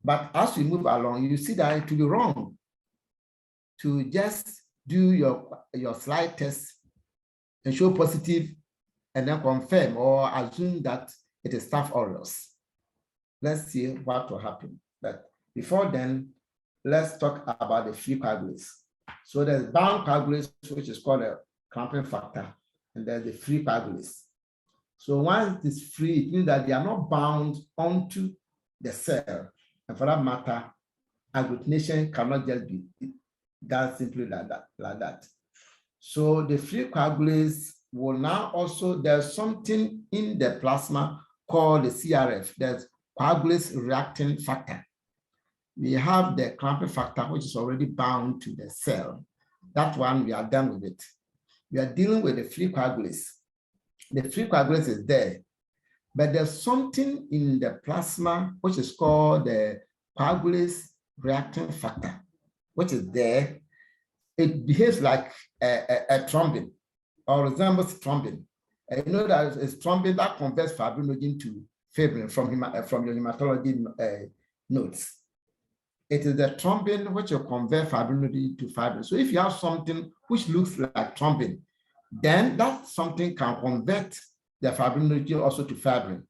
But as we move along, you see that it will be wrong to just do your slide test and show positive and then confirm or assume that it is Staph aureus. Let's see what will happen. But before then, let's talk about the free coagulase. So there's bound coagulase, which is called a clamping factor, and there's the free coagulase. So once it is free, it means that they are not bound onto the cell. And for that matter, agglutination cannot just be done simply like that. So the free coagulase will now also, there's something in the plasma called the CRF, there's coagulase reacting factor. We have the clamping factor, which is already bound to the cell. That one, we are done with it. We are dealing with the free coagulase. The free coagulase is there, but there's something in the plasma which is called the coagulase reacting factor, which is there. It behaves like a thrombin, or resembles thrombin. And you know that it's thrombin that converts fibrinogen to fibrin from your hematology notes. It is the thrombin which will convert fibrinogen to fibrin. So if you have something which looks like thrombin, then that something can convert the fibrinogen also to fibrin.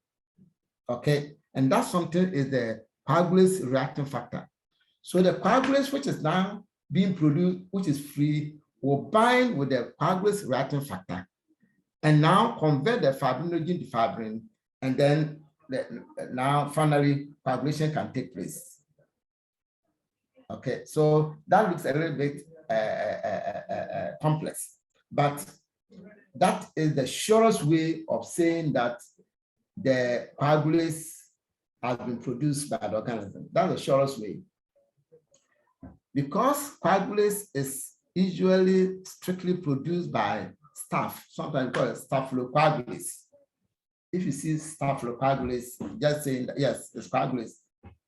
Okay, and that something is the coagulase reacting factor. So the coagulase which is now being produced, which is free, will bind with the coagulase reacting factor and now convert the fibrinogen to fibrin, and then now finally coagulation can take place. Okay, so that looks a little bit complex, but that is the surest way of saying that the coagulase has been produced by the organism. That's the surest way. Because coagulase is usually strictly produced by staph, sometimes called staphylocoagulus. If you see staphylocoagulus, just saying that, yes, it's coagulus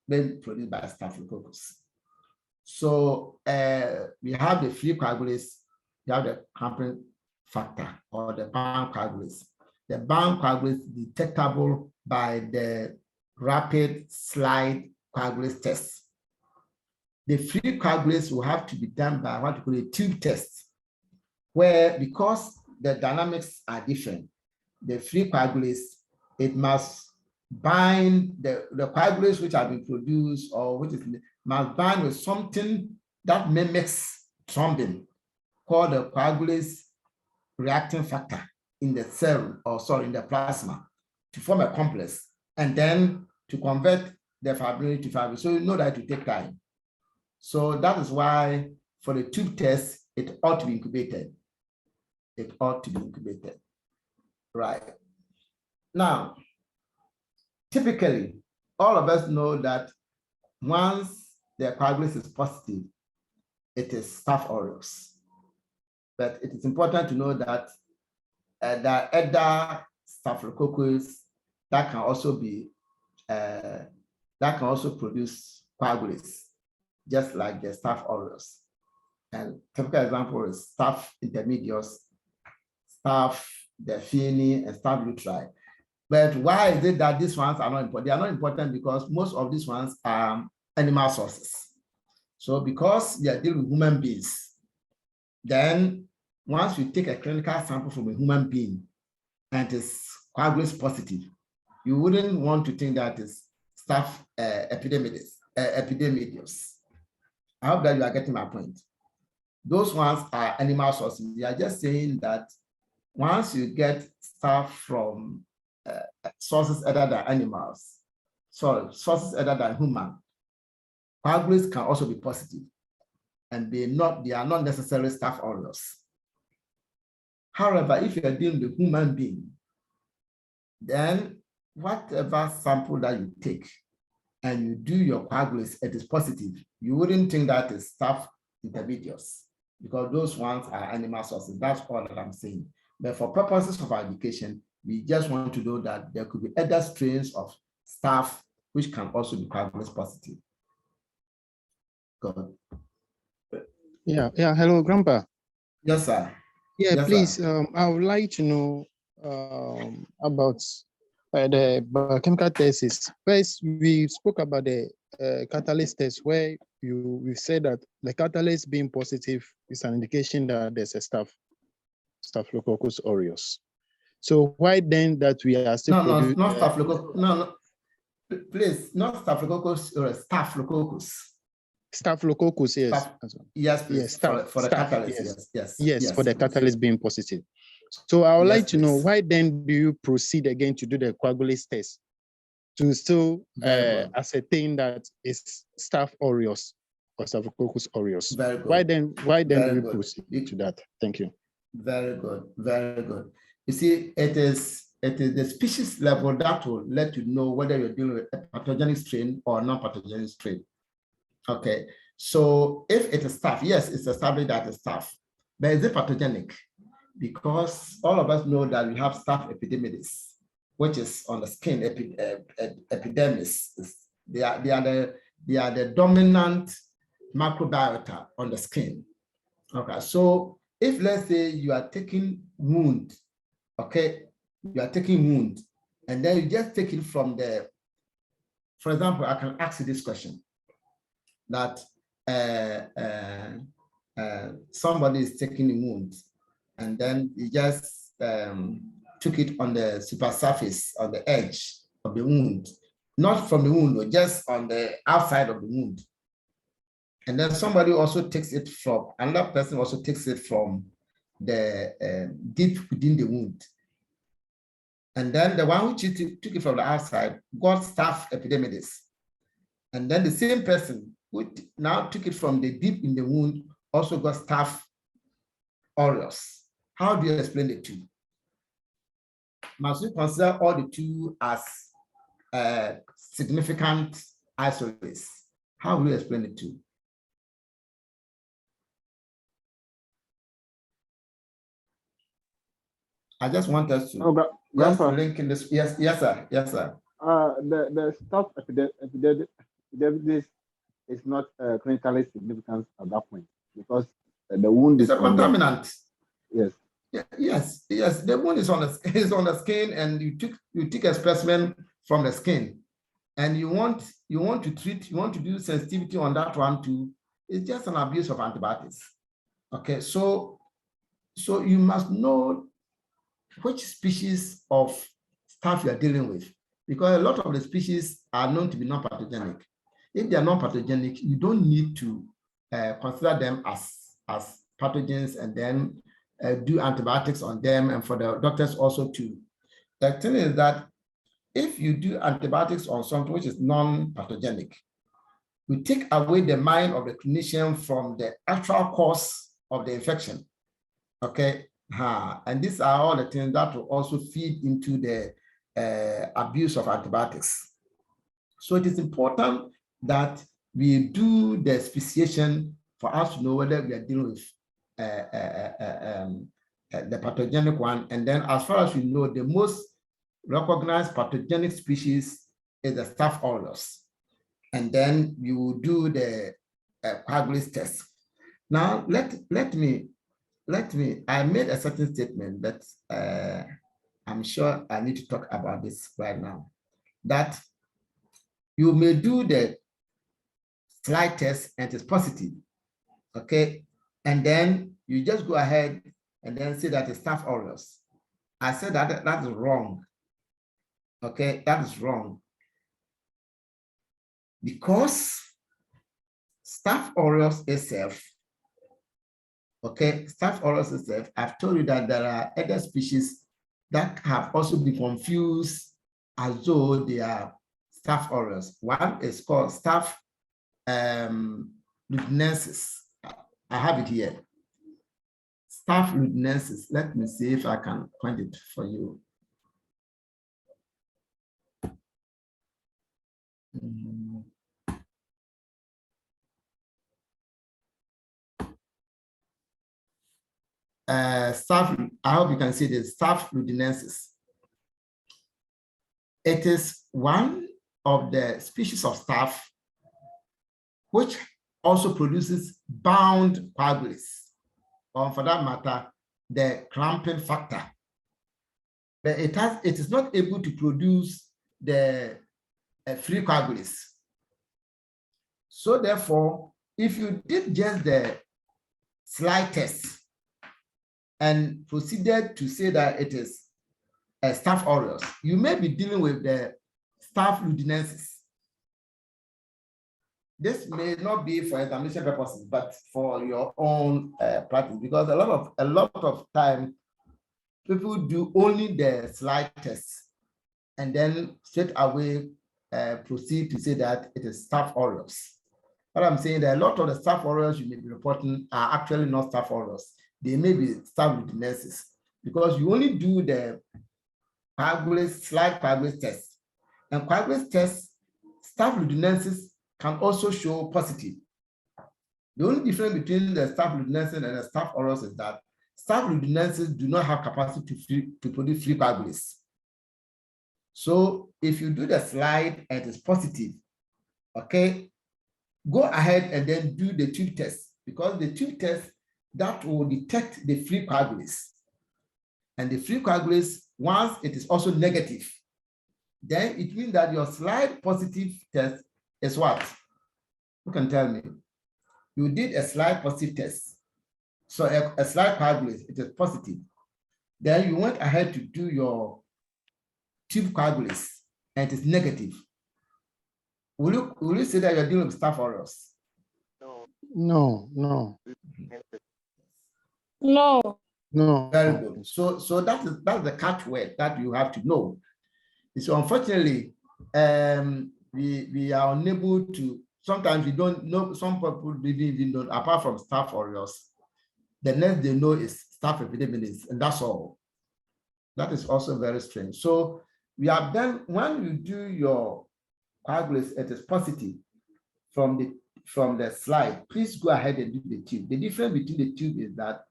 being produced by staphylococcus. So we have the free coagulus, you have the cramping factor or the bound coagulus. The bound coagulus detectable by the rapid slide coagulus test. The free coagulus will have to be done by what we call a tube test, where because the dynamics are different, the free coagulus, it must bind the coagulus which have been produced or which is must bind with something that mimics thrombin, called the coagulase reacting factor in the serum, or sorry, in the plasma, to form a complex, and then to convert the fibrinogen to fibrin. So you know that it will take time. So that is why for the tube test, it ought to be incubated. It ought to be incubated. Right. Now, typically, all of us know that once the coagulus is positive, it is Staph aureus. But it is important to know that there are other Staphylococcus that can also be produce coagulus, just like the Staph aureus. And typical example is Staph intermedius, Staph delphini, and Staph lutri. But why is it that these ones are not important? They are not important because most of these ones are animal sources. So because we are dealing with human beings, then once we take a clinical sample from a human being and it is coagulus positive, you wouldn't want to think that it's Staph epidemidius. I hope that you are getting my point. Those ones are animal sources. We are just saying that once you get stuff from sources other than animals, sources other than human, coagulus can also be positive, and they are not necessarily Staph aureus. However, if you are dealing with a human being, then whatever sample that you take and you do your coagulus, it is positive, you wouldn't think that is Staph intermedius, because those ones are animal sources. That's all that I'm saying. But for purposes of our education, we just want to know that there could be other strains of Staph which can also be coagulus positive. Good. Yeah. Hello, Grandpa. Yes, sir. Yeah, Yes, please. sir. I would like to know about the biochemical tests. First, we spoke about the catalyst test, where we said that the catalyst being positive is an indication that there's a Staphylococcus aureus. So why then that we are still not Staphylococcus. No, please, not Staphylococcus or Staphylococcus. Staphylococcus, yes. Yes, please. Yes, for the catalyst, yes, for the catalyst being positive. So I would like to know, why then do you proceed again to do the coagulase test to still ascertain that it's Staph aureus or Staphylococcus aureus? Very good. Why then do you proceed to that? Thank you. Very good, very good. You see, it is the species level that will let you know whether you're dealing with a pathogenic strain or non-pathogenic strain. Okay, so if it is Staph, yes, it's established that it's Staph, but is it pathogenic? Because all of us know that we have Staph epidermidis, which is on the skin, epidermis. They are the dominant microbiota on the skin. Okay, so if let's say you are taking wound, okay, you are taking wound, and then you just take it from the, for example, I can ask you this question, that somebody is taking a wound, and then you just took it on the super surface, on the edge of the wound, not from the wound, but just on the outside of the wound. And then somebody also takes it from, another person also takes it from the deep within the wound. And then the one who took it from the outside got Staph epidermidis. And then the same person who now took it from the deep in the wound also got Staph aureus. How do you explain the two? Must we consider all the two as significant isolates? How will you explain the two? I just want us to Oh, just Grandpa, link in this. Yes, yes, sir. Yes, sir. the staph epidermidis is not clinically significant at that point because the wound It's is a on the, contaminant. yes. Yes, yes. The wound is on the skin, and you took a specimen from the skin, and you want to treat, you want to do sensitivity on that one too. It's just an abuse of antibiotics. Okay, so you must know which species of staph you are dealing with, because a lot of the species are known to be non-pathogenic. If they are non-pathogenic, you don't need to consider them as pathogens and then do antibiotics on them, and for the doctors also too. The thing is that if you do antibiotics on something which is non-pathogenic, you take away the mind of the clinician from the actual cause of the infection. Okay, and these are all the things that will also feed into the abuse of antibiotics. So it is important that we do the speciation for us to know whether we are dealing with the pathogenic one. And then as far as we know, the most recognized pathogenic species is the Staph aureus. And then you will do the coagulase test. Now, let me, I made a certain statement, but I'm sure I need to talk about this right now, that you may do the slide test and it's positive, okay? And then you just go ahead and then say that it's Staph aureus. I said that that is wrong, okay? That is wrong. Because Staph aureus itself, okay, Staph aureus itself, I've told you that there are other species that have also been confused as though they are Staph aureus. One is called Staph luteinensis. I have it here. Staph luteinensis. Let me see if I can find it for you. Staph, I hope you can see this, Staph luteinensis. It is one of the species of staph which also produces bound coagulates, or for that matter, the clamping factor. But it is not able to produce the free coagulates. So therefore, if you did just the slide test and proceeded to say that it is a Staph aureus, you may be dealing with the Staph luteinensis. This may not be for examination purposes, but for your own practice, because a lot of time people do only the slide test and then straight away proceed to say that it is Staph aureus. What I'm saying, that a lot of the Staph aureus you may be reporting are actually not Staph aureus. They may be Staph luteinensis, because you only do the slide coagulase test. And coagulase test, Staph luteinensis can also show positive. The only difference between the Staph luteinensis and the Staph aureus is that Staph luteinensis do not have capacity to produce free coagulates. So if you do the slide and it is positive, okay, go ahead and then do the tube test, because the tube test that will detect the free coagulates. And the free coagulates, once it is also negative, then it means that your slide positive test is what? Who can tell me? You did a slide positive test. So a slide coagulate, it is positive. Then you went ahead to do your tube coagulates and it is negative. Will you say that you're dealing with Staph aureus? No. Very good. So that's the catchword that you have to know. So unfortunately, we are unable to. Sometimes we don't know. Some people even don't. Apart from Staph aureus, the next they know is Staph epidermidis, and that's all. That is also very strange. So we have done, when you do your coagulates, it is positive from the slide. Please go ahead and do the tube. The difference between the tube is that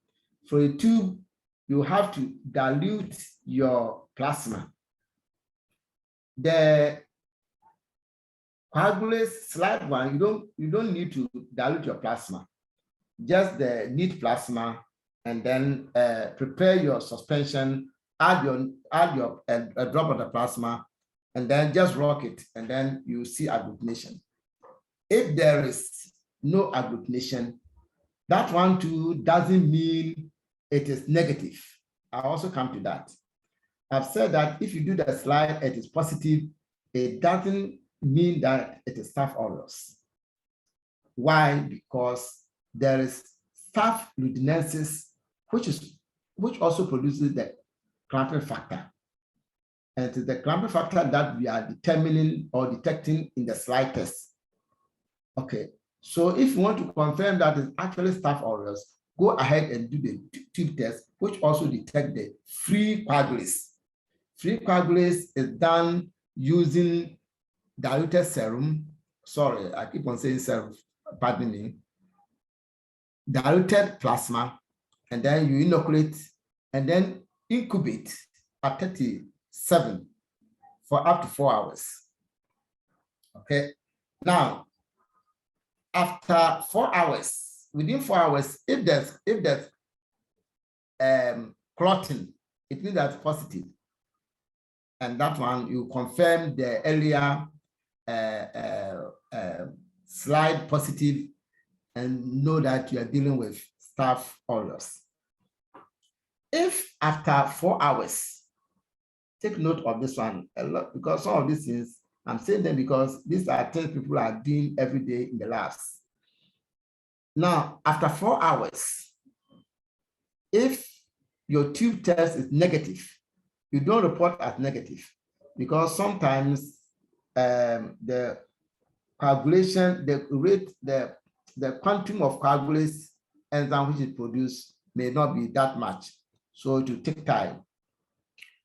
for a tube, you have to dilute your plasma. The coagulase slide one, you don't need to dilute your plasma, just the neat plasma, and then prepare your suspension, add your a drop of the plasma, and then just rock it, and then you see agglutination. If there is no agglutination, that one too doesn't mean it is negative. I'll also come to that. I've said that if you do the slide, it is positive, it doesn't mean that it is Staph aureus. Why? Because there is Staph ludinensis, which also produces the clamping factor. And it is the clamping factor that we are determining or detecting in the slide test. Okay, so if you want to confirm that it's actually Staph aureus, go ahead and do the tube test, which also detect the free coagulase. Free coagulase is done using diluted serum. Sorry, I keep on saying serum, pardon me. Diluted plasma, and then you inoculate, and then incubate at 37 for up to 4 hours. Okay, now, after 4 hours, within 4 hours, if there's clotting, it means that's positive. And that one, you confirm the earlier slide positive and know that you are dealing with Staph aureus. If after 4 hours, take note of this one a lot, because some of these things, I'm saying them because these are things people are doing every day in the labs. Now, after 4 hours, if your tube test is negative, you don't report as negative, because sometimes the coagulation, the rate, the quantum of coagulase enzyme which is produced may not be that much, so it will take time.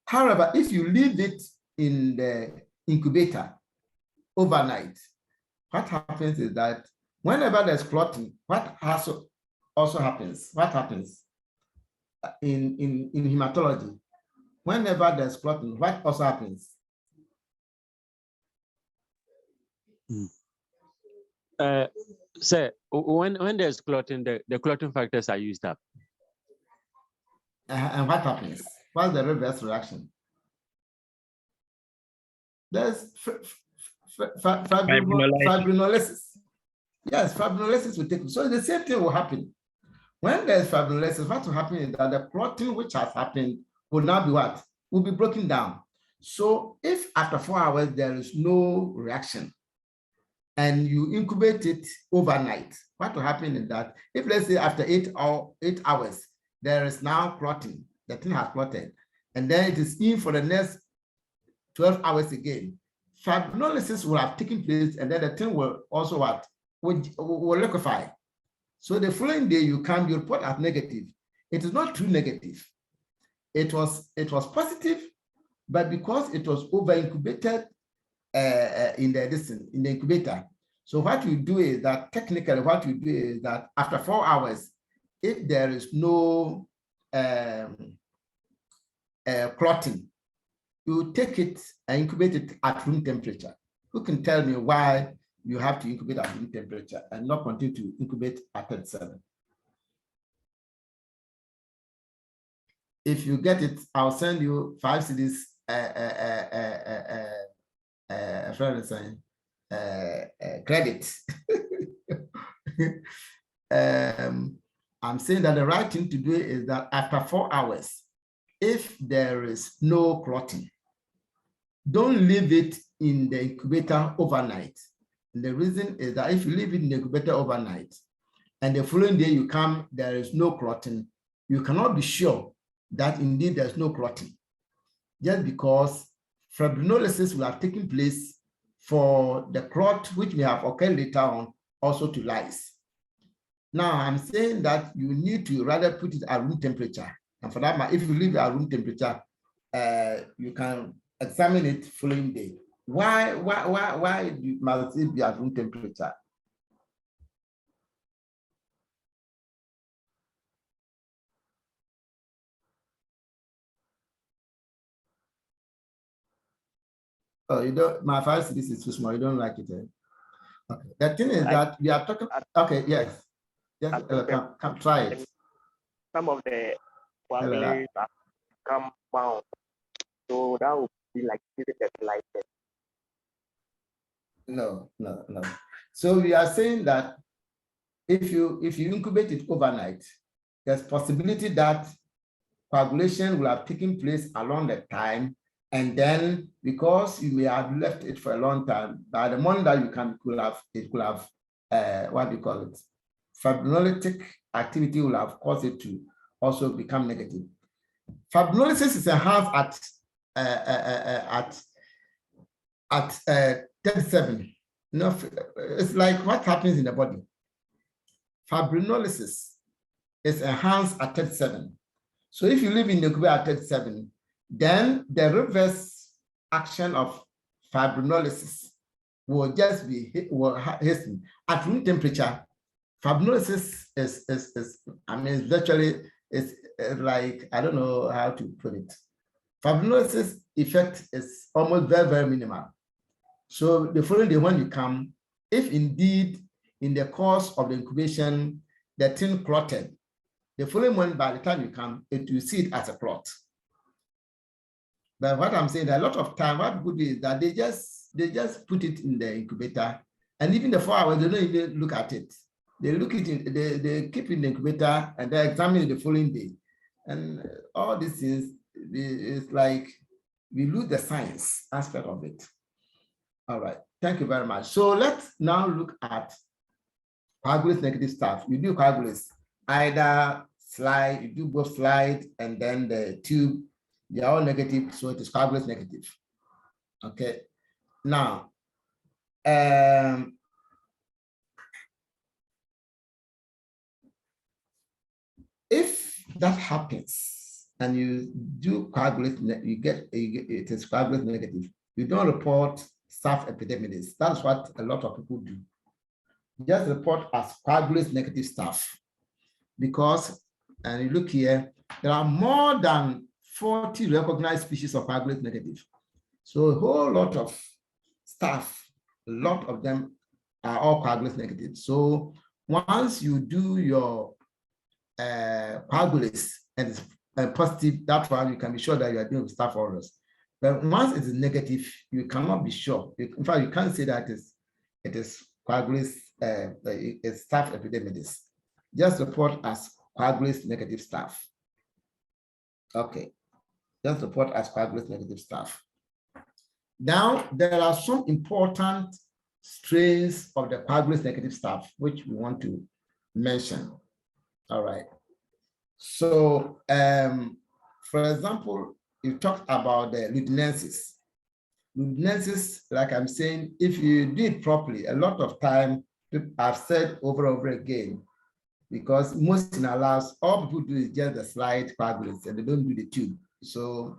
However, if you leave it in the incubator overnight, what happens is that whenever there's clotting, what also happens? What happens in hematology? Whenever there's clotting, what also happens? Sir, when there's clotting, the clotting factors are used up. And what happens? What's the reverse reaction? There's fibrinolysis. Yes, fibrinolysis will take. So the same thing will happen. When there's fibrinolysis, what will happen is that the clotting which has happened will now be what? Will be broken down. So if after 4 hours there is no reaction and you incubate it overnight, what will happen is that if, let's say, after 8 hours, there is now clotting, the thing has clotted, and then it is in for the next 12 hours again, fibrinolysis will have taken place, and then the thing will also what? Will liquefy. So the following day you come, you report as negative. It is not true negative. It was positive, but because it was over incubated in the incubator. So what you do is that technically what you do is that after 4 hours, if there is no clotting, you take it and incubate it at room temperature. Who can tell me why you have to incubate at room temperature and not continue to incubate at 37? If you get it, I'll send you 5 CDs. Credit. I'm saying that the right thing to do is that after 4 hours, if there is no clotting, don't leave it in the incubator overnight. And the reason is that if you leave it in the incubator overnight and the following day you come, there is no clotting, you cannot be sure that indeed there's no clotting, just because fibrinolysis will have taken place for the clot which may have occurred later on also to lyse. Now I'm saying that you need to rather put it at room temperature. And for that matter, if you leave it at room temperature, you can examine it following day. Why must it be at room temperature? Oh, you don't, my 5 cities is too small. You don't like it. Eh? Okay. The thing is that we are talking, okay, yes. Just come try it. Some of the coagulates have come bound. So that would be like giving the light. No. So we are saying that if you incubate it overnight, there's possibility that coagulation will have taken place along the time, and then because you may have left it for a long time, by the morning that it could have what do you call it? Fibrinolytic activity will have caused it to also become negative. Fibrinolysis is enhanced at 37. No, it's like what happens in the body. Fibrinolysis is enhanced at 37. So if you live in the incubator at 37, then the reverse action of fibrinolysis will just be hastened. At room temperature, fibrinolysis is I mean, virtually it's like, I don't know how to put it. Fibrinolysis effect is almost very, very minimal. So the following day when you come, if indeed in the course of the incubation, the thing clotted, the following morning by the time you come, you see it as a clot. But what I'm saying, that a lot of time, what people do is that they just put it in the incubator, and even the 4 hours, they don't even look at it. They look it in, they keep it in the incubator and they examine it the following day. And all these things, it's like we lose the science aspect of it. All right, thank you very much. So let's now look at coagulase negative stuff. You do coagulase, either slide, you do both slide and then the tube, they're all negative, so it is coagulase negative. Okay, now, if that happens and you do coagulate, you get it is coagulase negative, you don't report staph epidermidis. That's what a lot of people do. Just report as coagulase negative staph, because, and you look here, there are more than 40 recognized species of coagulase negative. So a whole lot of staph, a lot of them are all coagulase negative. So once you do your coagulase and it's positive, that's why you can be sure that you are dealing with staph aureus. But once it is negative, you cannot be sure. In fact, you can't say that it is coagulase, it's staph epidermidis. Just report as coagulase negative staph. Okay, just report as coagulase negative staph. Now, there are some important strains of the coagulase negative staph which we want to mention. All right. So, for example, you talked about the ludinensis. Ludinensis, like I'm saying, if you do it properly, a lot of time I've said over and over again, because most in our labs, all people do is just the slide coagulates and they don't do the tube. So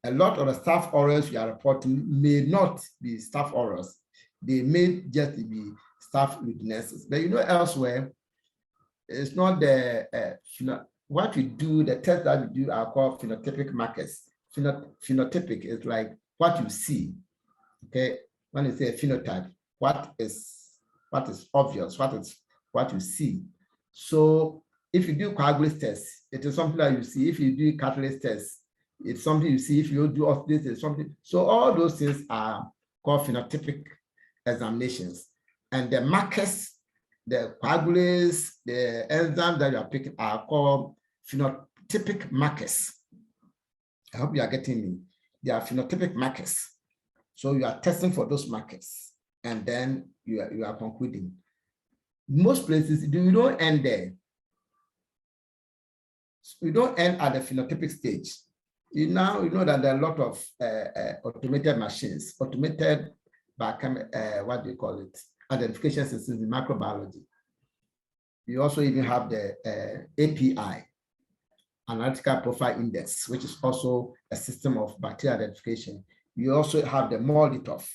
a lot of the staph aureus you are reporting may not be staph aureus. They may just be staph ludinensis. But you know, elsewhere, it's not the, what we do, the tests that we do are called phenotypic markers. Phenotypic is like what you see, okay? When you say a phenotype, what is obvious, what you see. So if you do coagulase tests, it is something that you see. If you do catalase tests, it's something you see. If you do osmosis, it's something. So all those things are called phenotypic examinations. And the markers, the coagulase, the enzyme that you are picking are called phenotypic markers. I hope you are getting me. They are phenotypic markers. So you are testing for those markers, and then you are concluding. Most places, you don't end there. You don't end at the phenotypic stage. You know that there are a lot of automated machines, automated by what do you call it? Identification systems in microbiology. You also even have the API, Analytical Profile Index, which is also a system of bacterial identification. You also have the MALDI-TOF.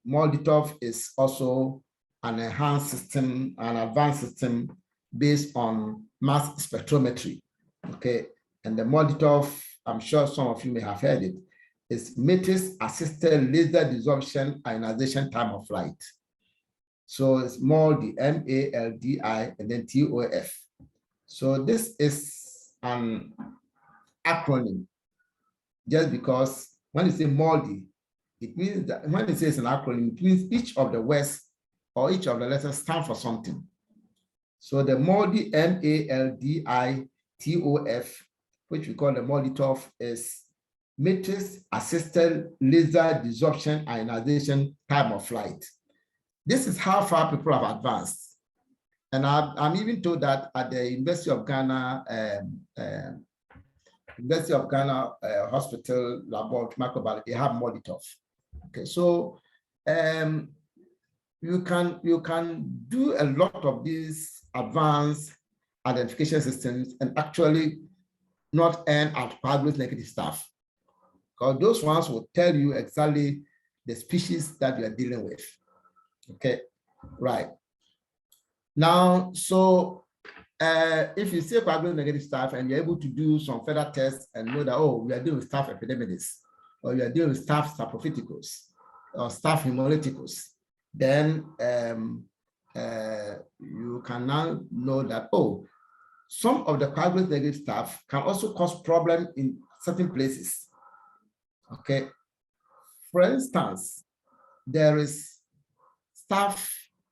MALDI-TOF is also an enhanced system, an advanced system based on mass spectrometry. Okay, and the MALDI-TOF, I'm sure some of you may have heard it. is matrix-assisted laser desorption ionization time of flight. So it's MALDI, M-A-L-D-I, and then T-O-F. So this is an acronym, just because when you say MALDI, it means that when it says an acronym, it means each of the words or each of the letters stand for something. So the MALDI, M-A-L-D-I-T-O-F, which we call the MALDI-TOF, is matrix-assisted laser desorption ionization time of flight. This is how far people have advanced. And I'm even told that at the University of Ghana Hospital Laboratory Microbiology, they have MALDI-TOF. Okay, so you can do a lot of these advanced identification systems and actually not end at coagulate negative staph, because those ones will tell you exactly the species that you are dealing with. Okay, right. Now, so if you see coagulate negative staph and you're able to do some further tests and know that, oh, we are dealing with staph epidermidis, or you are dealing with staph saprophyticus, or staph hemolyticus, then you can now know that, oh, some of the coagulate negative staph can also cause problems in certain places. Okay. For instance, there is staph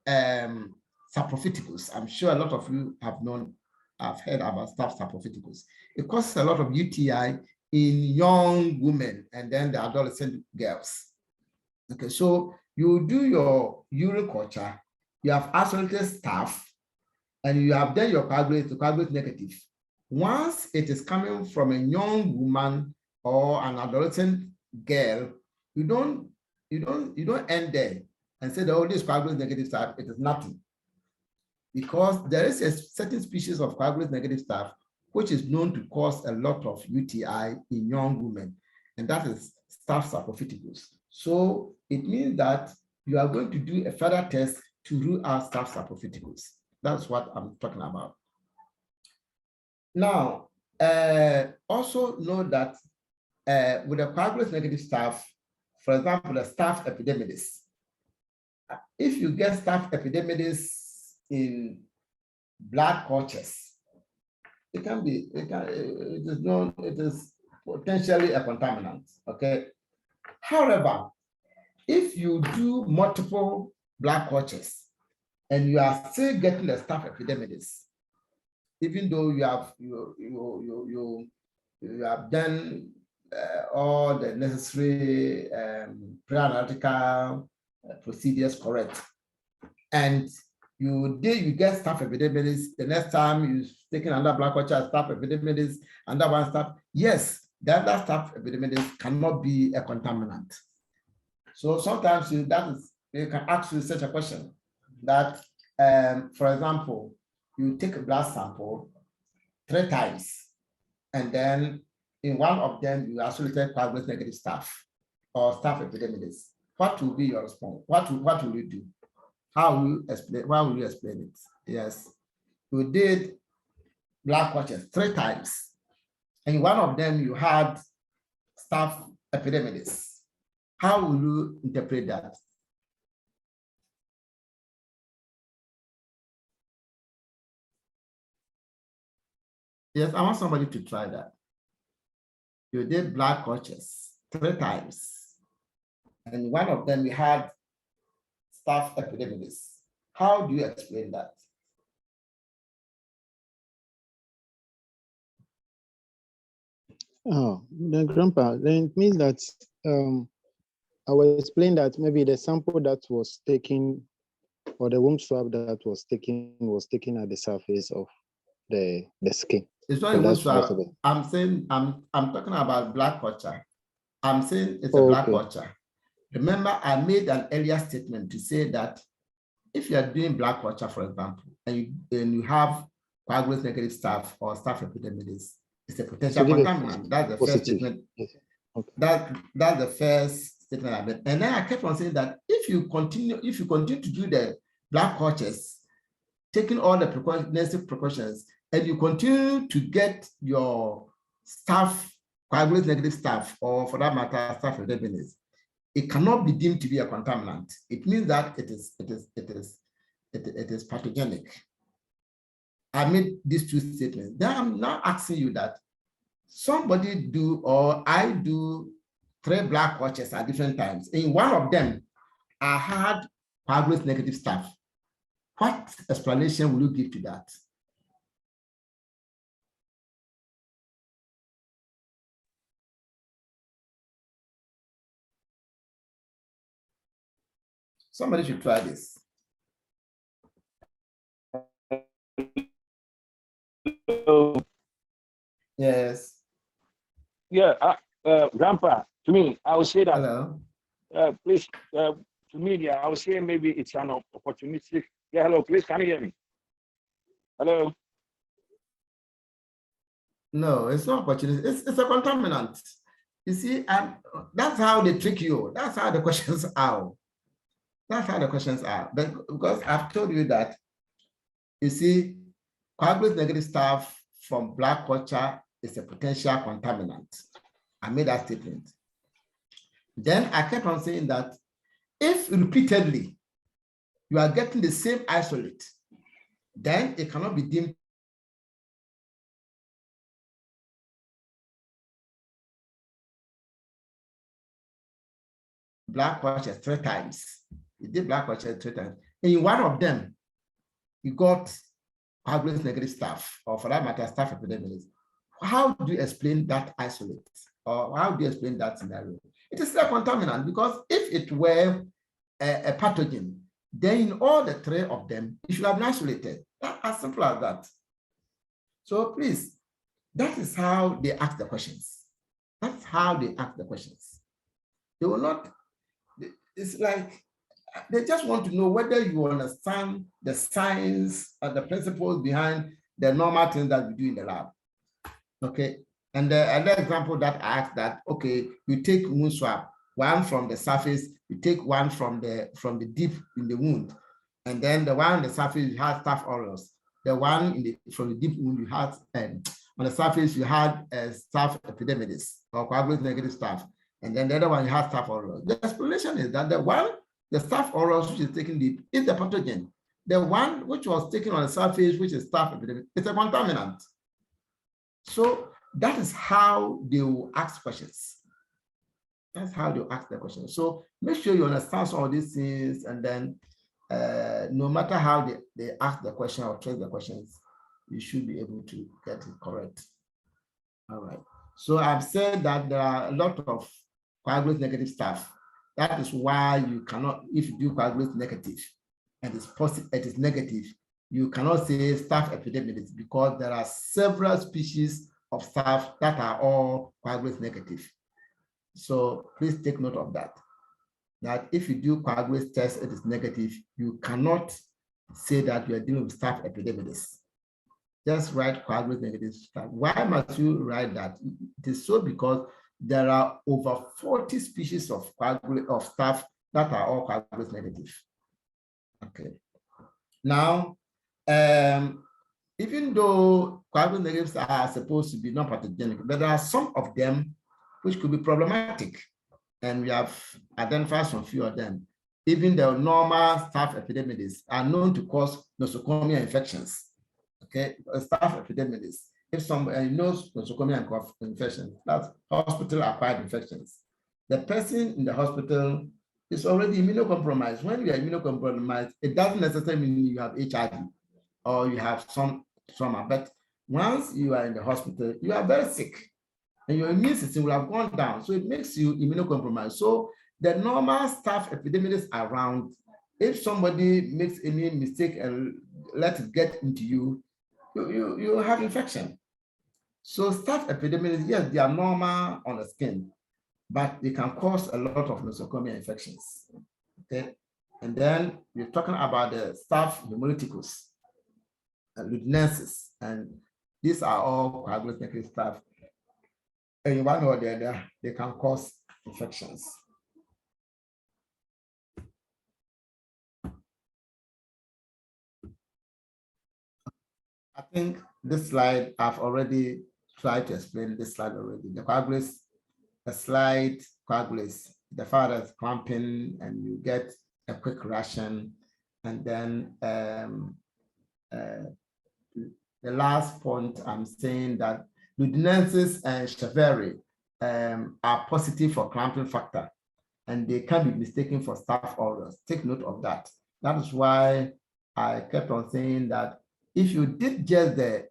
saprophyticus. I'm sure a lot of you have heard about staph saprophyticus. It causes a lot of UTI in young women and then the adolescent girls. Okay, so you do your urine culture, you have isolated staph, and you have done your coagulate negative. Once it is coming from a young woman or an adolescent girl, you don't end there and say that, oh, this coagulate negative staph, it is nothing. Because there is a certain species of coagulate negative staph which is known to cause a lot of UTI in young women, and that is staph saprophyticus. So it means that you are going to do a further test to rule out staph saprophyticus. That's what I'm talking about. Now, also know that with a coagulate negative staph, for example, the staph epidermidis, if you get staph epidermidis in blood cultures, it is potentially a contaminant. Okay. However, if you do multiple blood cultures and you are still getting the staph epidermidis, even though you have done all the necessary pre-analytical procedures correct, and you get staph epidermidis, the next time you taking another blood culture, staph epidermidis, and that one staph, yes, that staph epidermidis cannot be a contaminant. So sometimes you can ask you such a question that, for example, you take a blood sample 3 times, and then in one of them you isolated coagulate negative staph or staph epidermidis. What will be your response? What will you do? How will you explain? Why will you explain it? Yes, you did blood cultures 3 times, and in one of them you had staph epidermidis. How will you interpret that? Yes, I want somebody to try that. You did blood cultures 3 times, and one of them we had staph epidermidis. How do you explain that? Oh, then Grandpa, then it means that I will explain that maybe the sample that was taken or the womb swab that was taken at the surface of the skin. It's not a womb swab. I'm saying I'm talking about blood culture. I'm saying it's a blood culture. Remember, I made an earlier statement to say that if you are doing blood culture, for example, and you have coagulate negative staph or staph epidermidis, it's a potential contaminant. That's the first statement. Yes. Okay. That's the first statement I made. And then I kept on saying that if you continue to do the blood cultures, taking all the necessary precautions, and you continue to get your staph coagulase negative staph, or for that matter, staph epidermidis, it cannot be deemed to be a contaminant. It means that it is pathogenic. I made these two statements. Then I'm now asking you that somebody do, or I do 3 black watches at different times. In one of them, I had coagulase negative staph. What explanation will you give to that? Somebody should try this. Yes. Yeah, Grandpa, to me, I would say that, Hello. please, to me, yeah, I would say maybe it's an opportunistic. Yeah, hello, please, can you hear me? Hello? No, it's not opportunity. It's a contaminant. You see, that's how they trick you. That's how the questions are. That's how the questions are. But because I've told you that, you see, coagulase negative staph from black culture is a potential contaminant. I made that statement. Then I kept on saying that if repeatedly you are getting the same isolate, then it cannot be deemed black culture 3 times. You did black culture 3 times. In one of them, you got coagulase negative staph, or for that matter, staph epidermidis. How do you explain that isolate? Or how do you explain that scenario? It is a contaminant, because if it were a pathogen, then in all the 3 of them, it should have been isolated. As simple as that. So please, that is how they ask the questions. That's how they ask the questions. They will not, it's like, they just want to know whether you understand the science and the principles behind the normal things that we do in the lab. Okay. And the other example that I asked that, okay, you take wound swab, one from the surface, you take one from the deep in the wound, and then the one on the surface you had staph aureus. The one from the deep wound you had, on the surface you had staph epidermidis or coagulase negative staph, and then the other one you had staph aureus. The explanation is that the staph aureus which is taken deep is the pathogen. The one which was taken on the surface, which is staph epidermidis, it's a contaminant. So that is how they will ask questions. That's how they will ask the questions. So make sure you understand some of these things, and then no matter how they ask the question or trace the questions, you should be able to get it correct. All right. So I've said that there are a lot of coagulase negative staph. That is why you cannot, if you do coagulase negative and it's positive, it is negative, you cannot say staph epidermidis, because there are several species of staph that are all coagulase negative. So please take note of that. That if you do coagulase test, it is negative, you cannot say that you are dealing with staph epidermidis. Just write coagulase negative staph. Why must you write that? It is so because there are over 40 species of staph that are all coagulase negative. Okay. Now, even though coagulase negatives are supposed to be non-pathogenic, but there are some of them which could be problematic, and we have identified some few of them. Even the normal staph epidermidis are known to cause nosocomial infections. Okay, staph epidermidis. If somebody knows nosocomial infection, that's hospital-acquired infections. The person in the hospital is already immunocompromised. When you are immunocompromised, it doesn't necessarily mean you have HIV or you have some trauma, but once you are in the hospital, you are very sick and your immune system will have gone down. So it makes you immunocompromised. So the normal staph epidermidis around, if somebody makes any mistake and let it get into you, you have infection. So staph epidermidis, yes, they are normal on the skin, but they can cause a lot of nosocomial infections. Okay, and then we're talking about the staph pneumonicus, ludinensis, and these are all coagulase negative staph. And one or the other, they can cause infections. I think this slide I've already tried to explain this slide already. The coagulase, a slight coagulase, the father is clamping and you get a quick reaction. And then the last point, I'm saying that Ludinensis and Chivalry are positive for clamping factor, and they can be mistaken for staph aureus. Take note of that. That is why I kept on saying that if you did just the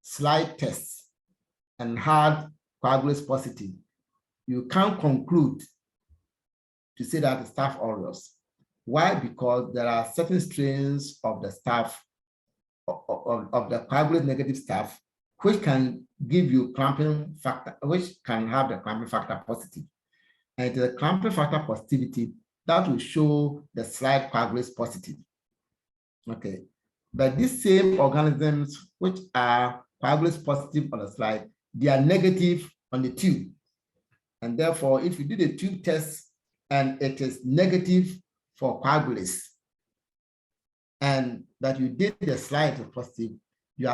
slide test and had coagulase positive, you can't conclude to say that the staph aureus. Why? Because there are certain strains of the staph, of the coagulase negative staph, which can give you clamping factor, which can have the clamping factor positive. And the clamping factor positivity that will show the slide coagulase positive. Okay, but these same organisms which are coagulase positive on the slide, they are negative on the tube. And therefore, if you do the tube test and it is negative for coagulase, and that you did the slide of positive, you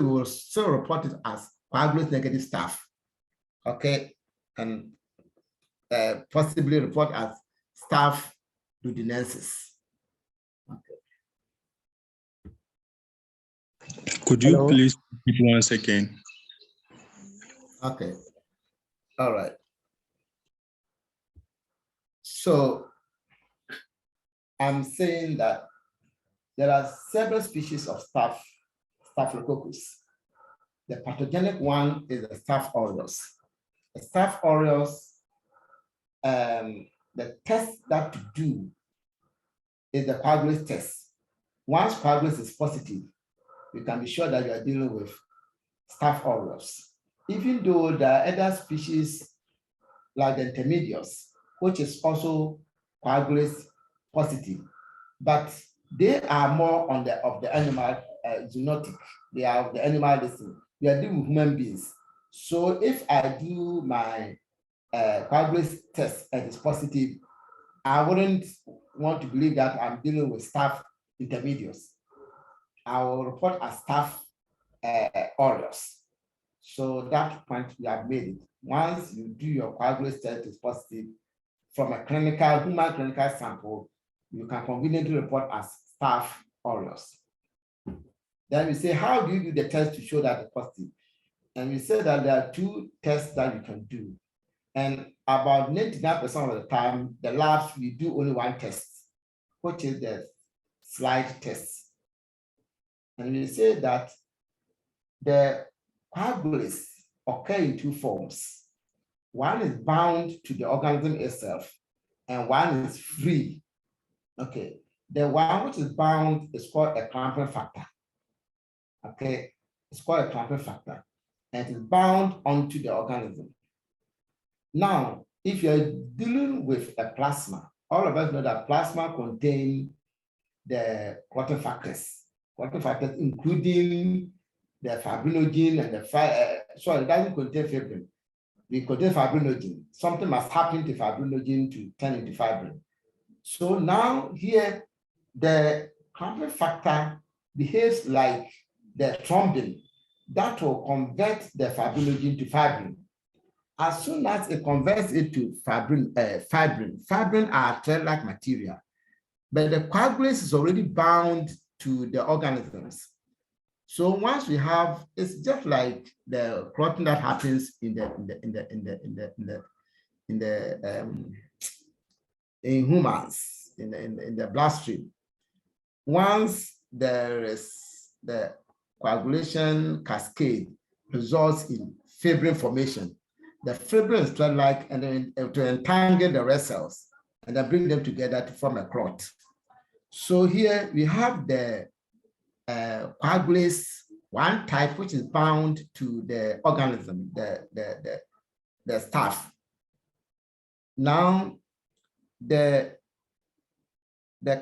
will still report it as coagulase negative staph. Okay, and possibly report as staph ludinensis. Okay. Could you please repeat once again? Okay. All right. So I'm saying that there are several species of Staphylococcus. The pathogenic one is the Staph aureus. The Staph aureus, the test that to do is the coagulase test. Once coagulase is positive, you can be sure that you are dealing with Staph aureus. Even though there are other species like the intermedius, which is also coagulase positive, but they are more on of the animal zoonotic. They are of the animal listing. We are dealing with human beings. So if I do my coagulase test and it's positive, I wouldn't want to believe that I'm dealing with staph intermedius. I will report as staph aureus. So that point we have made it. Once you do your coagulase test is positive from a human clinical sample, you can conveniently report as staph aureus. Then we say, how do you do the test to show that it's positive? And we say that there are two tests that you can do. And about 99% of the time, the labs, we do only one test, which is the slide test. And we say that the coagulase occur in two forms. One is bound to the organism itself, and one is free. Okay, the one which is bound is called a clamping factor. Okay, it's called a clamping factor, and it is bound onto the organism. Now, if you're dealing with a plasma, all of us know that plasma contains the clotting factors including the fibrinogen and sorry, it doesn't contain fibrin. It contains fibrinogen. Something must happen to fibrinogen to turn into fibrin. So now here, the clamping factor behaves like the thrombin that will convert the fibrinogen to fibrin. As soon as it converts it to fibrin are thread-like material, but the coagulase is already bound to the organisms. So once we have, it's just like the clotting that happens in humans, in the bloodstream. Once there is the coagulation cascade results in fibrin formation, the fibrin is thread-like and then to entangle the red cells and then bring them together to form a clot. So here we have the coagulase, one type which is bound to the organism, the staph. Now, the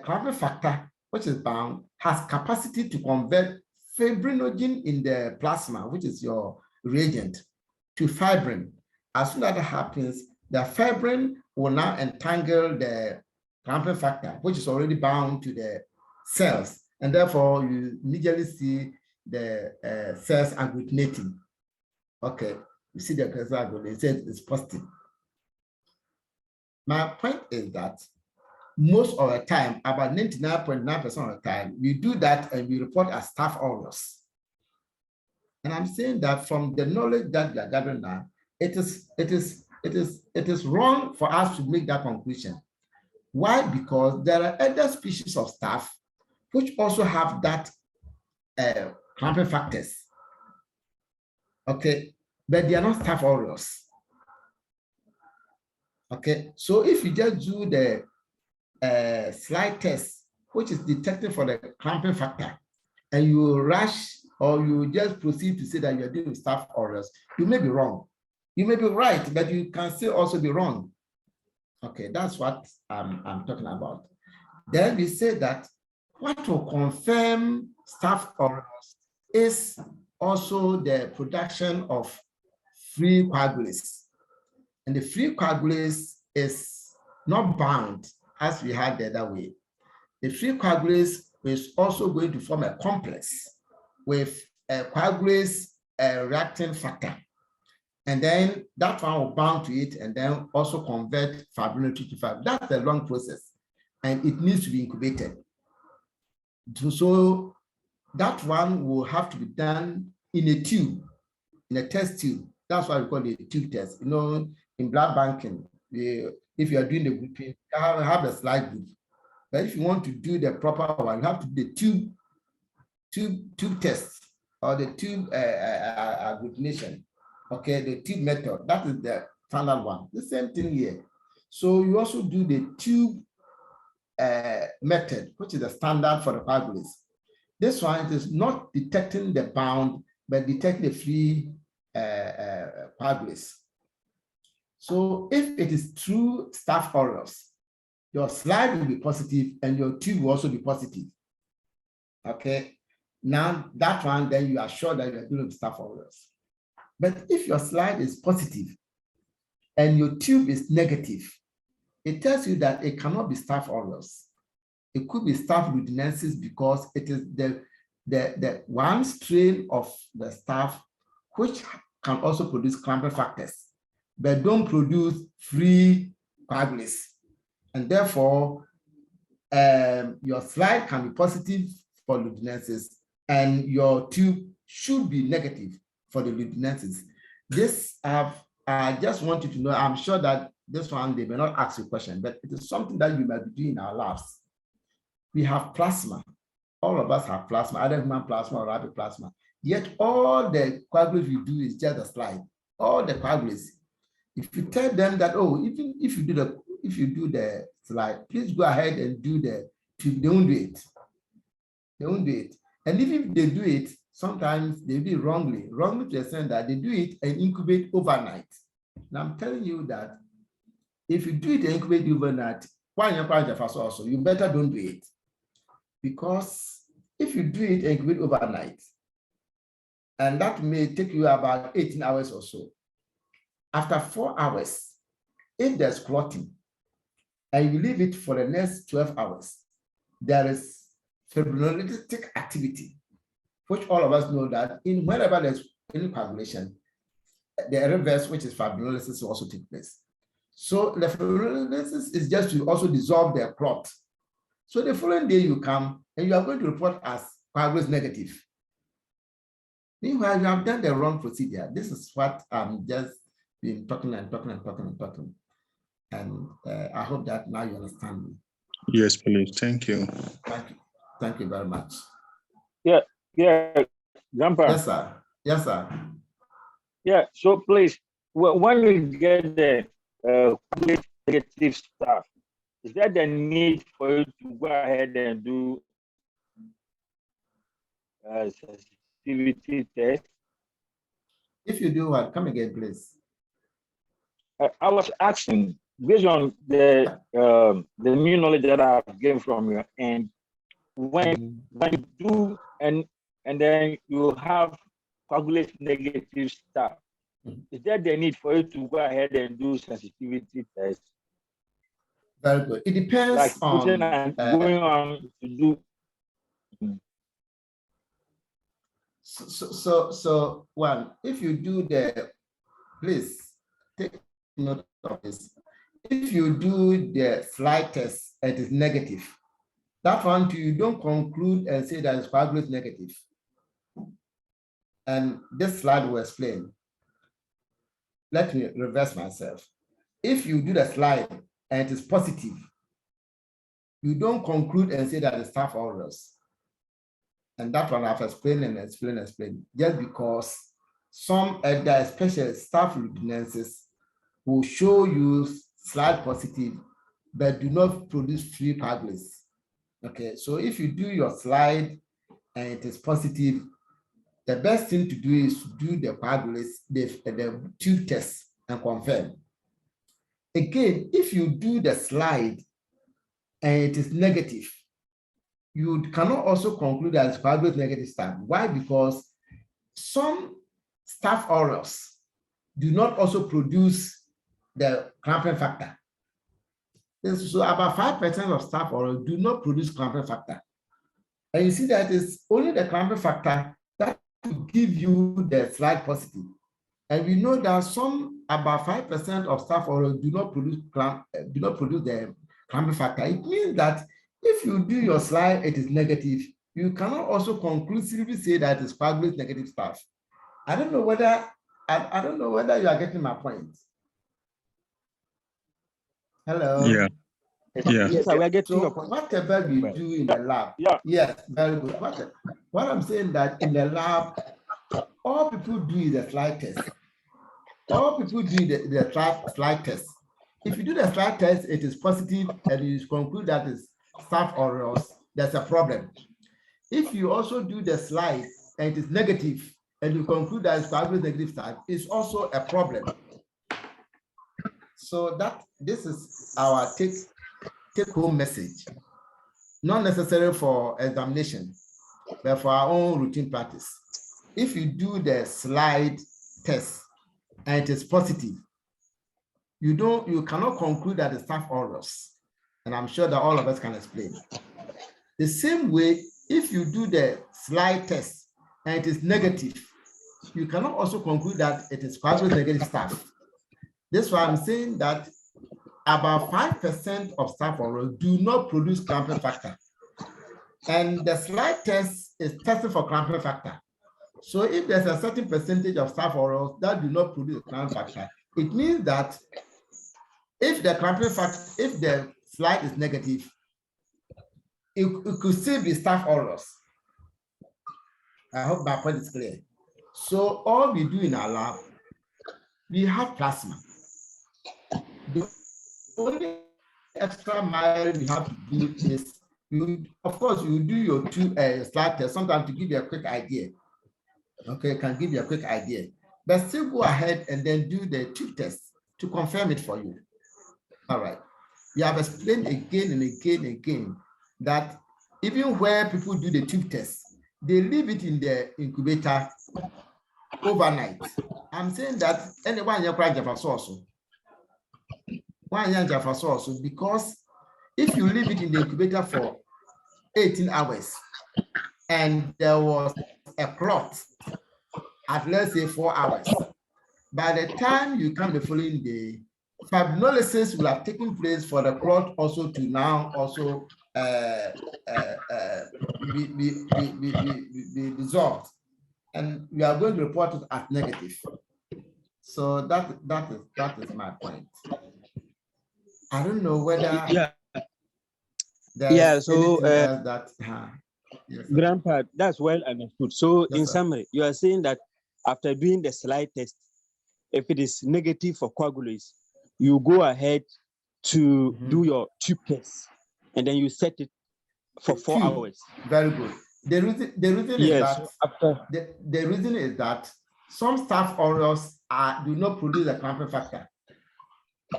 clamping factor, which is bound, has capacity to convert fibrinogen in the plasma, which is your reagent, to fibrin. As soon as that happens, the fibrin will now entangle the clamping factor, which is already bound to the cells. And therefore, you immediately see the cells agglutinating. Okay, you see the result, they said it's positive. My point is that most of the time, about 99.9% of the time, we do that and we report as staph aureus. And I'm saying that from the knowledge that we are gathering now, it is wrong for us to make that conclusion. Why? Because there are other species of staph which also have that clamping factors. Okay, but they are not staph aureus. Okay, so if you just do the slide test, which is detected for the clamping factor, and you rush or you just proceed to say that you're dealing with staph aureus, you may be wrong. You may be right, but you can still also be wrong. Okay, that's what I'm talking about. Then we say that what will confirm staph aureus is also the production of free coagulase. And the free coagulase is not bound as we had the other way. The free coagulase is also going to form a complex with a coagulase reacting factor. And then that one will bound to it and then also convert fibrinogen to fibrin. That's a long process and it needs to be incubated. So that one will have to be done in a tube, in a test tube. That's why we call it a tube test. You know, in blood banking, if you are doing the grouping, you have a slide group. But if you want to do the proper one, you have to do the tube test or the tube agglutination. Okay, the tube method, that is the standard one. The same thing here. So you also do the tube method, which is the standard for the coagulase. This one is not detecting the bound, but detecting the free coagulase. So if it is true staph aureus, your slide will be positive and your tube will also be positive. Okay, now that one, then you are sure that you are doing staph aureus. But if your slide is positive and your tube is negative, it tells you that it cannot be staph aureus. It could be staph ludinensis because it is the one strain of the staph which can also produce clamping factors, but don't produce free coagulase. And therefore, your slide can be positive for ludinensis and your tube should be negative for the ludinensis. This I just want you to know, I'm sure that this one, they may not ask you a question, but it is something that you might be doing in our labs. We have plasma. All of us have plasma, either human plasma or rabbit plasma. Yet all the coagulates we do is just a slide. All the coagulates. If you tell them that, oh, even if you do the slide, please go ahead and do the tube, they won't do it. They won't do it. And even if they do it, sometimes they do it wrongly to the extent that they do it and incubate overnight. And I'm telling you that if you do it and incubate overnight, you better don't do it. Because if you do it and incubate overnight, and that may take you about 18 hours or so, after 4 hours, if there's clotting, and you leave it for the next 12 hours, there is fibrinolytic activity, which all of us know that in whenever there's any coagulation, the reverse, which is fibrinolysis, will also take place. So the fibrinolysis is just to also dissolve the clot. So the following day you come and you are going to report as coagulase negative. Meanwhile, you have done the wrong procedure. This is what I'm just been talking. And I hope that now you understand me. Yes, please. Thank you. Thank you. Thank you very much. Yeah, Grandpa. Yes, sir. Yes, sir. Yeah, so please, when you get the negative stuff, is there the need for you to go ahead and do a sensitivity test? If you do what? Come again, please. I was asking, based on the new knowledge that I've gained from you, and when you do and then you have coagulate negative stuff, is there the need for you to go ahead and do sensitivity tests? Very good. It depends like on going on to do. So one, if you do the, please take note of this. If you do the slide test, it is negative. That one too, you don't conclude and say that it's coagulate negative. And this slide will explain. Let me reverse myself. If you do the slide and it is positive, you don't conclude and say that it's Staph aureus. And that one I've explained and explained. Just because some other, especially Staph lupinensis, will show you slide positive, but do not produce free coagulates. Okay, so if you do your slide and it is positive, the best thing to do is to do the coagulates, the tube test and confirm. Again, if you do the slide and it is negative, you cannot also conclude that it's coagulate negative Staph. Why? Because some Staph aureus do not also produce the clamping factor. So about 5% of Staph aureus do not produce clamping factor. And you see that it's only the clamping factor that will give you the slide positive. And we know that some, about 5% of Staph aureus do not produce the clamping factor. It means that if you do your slide, it is negative. You cannot also conclusively say that it's coagulate negative Staph. I don't know whether you are getting my point. Hello. Yeah. Yeah. Yes, we are getting So your point. whatever you do in the lab, yes, very good. What I'm saying that in the lab, all people do is a slide test. All people do the slide test. If you do the slide test, it is positive, and you conclude that it's Staph aureus, there's a problem. If you also do the slide and it is negative, and you conclude that it's coagulate negative Staph, it's also a problem. So this is our take-home message. Not necessary for examination, but for our own routine practice. If you do the slide test and it is positive, you cannot conclude that it's Staph aureus. And I'm sure that all of us can explain. The same way, if you do the slide test and it is negative, you cannot also conclude that it is coagulate negative Staph. That's why I'm saying that about 5% of Staph aureus do not produce clamping factor. And the slide test is testing for clamping factor. So if there's a certain percentage of Staph aureus that do not produce clamping factor, it means that if the clamping factor, if the slide is negative, it could still be Staph aureus. I hope my point is clear. So all we do in our lab, we have plasma. The only extra mile we have to do is, of course, you do your slide test sometimes to give you a quick idea. Okay, can give you a quick idea, but still go ahead and then do the tube test to confirm it for you. All right. We have explained again and again and again that even where people do the tube test, they leave it in the incubator overnight. I'm saying that anyone you cry Jaffa sauce. Why Jaffa sauce? Because if you leave it in the incubator for 18 hours and there was a clot at, let's say, 4 hours, by the time you come the following day, fibrinolysis will have taken place for the clot also to now also be dissolved, and we are going to report it as negative. So that is my point. I don't know whether so that yes, Grandpa, that's well understood. So yes, in sir. summary, you are saying that after doing the slide test, if it is negative for coagulates, you go ahead to do your tube test, and then you set it for 4 hours. Very good. The reason is Yes, that after the reason is that some Staph aureus do not produce a clamping factor,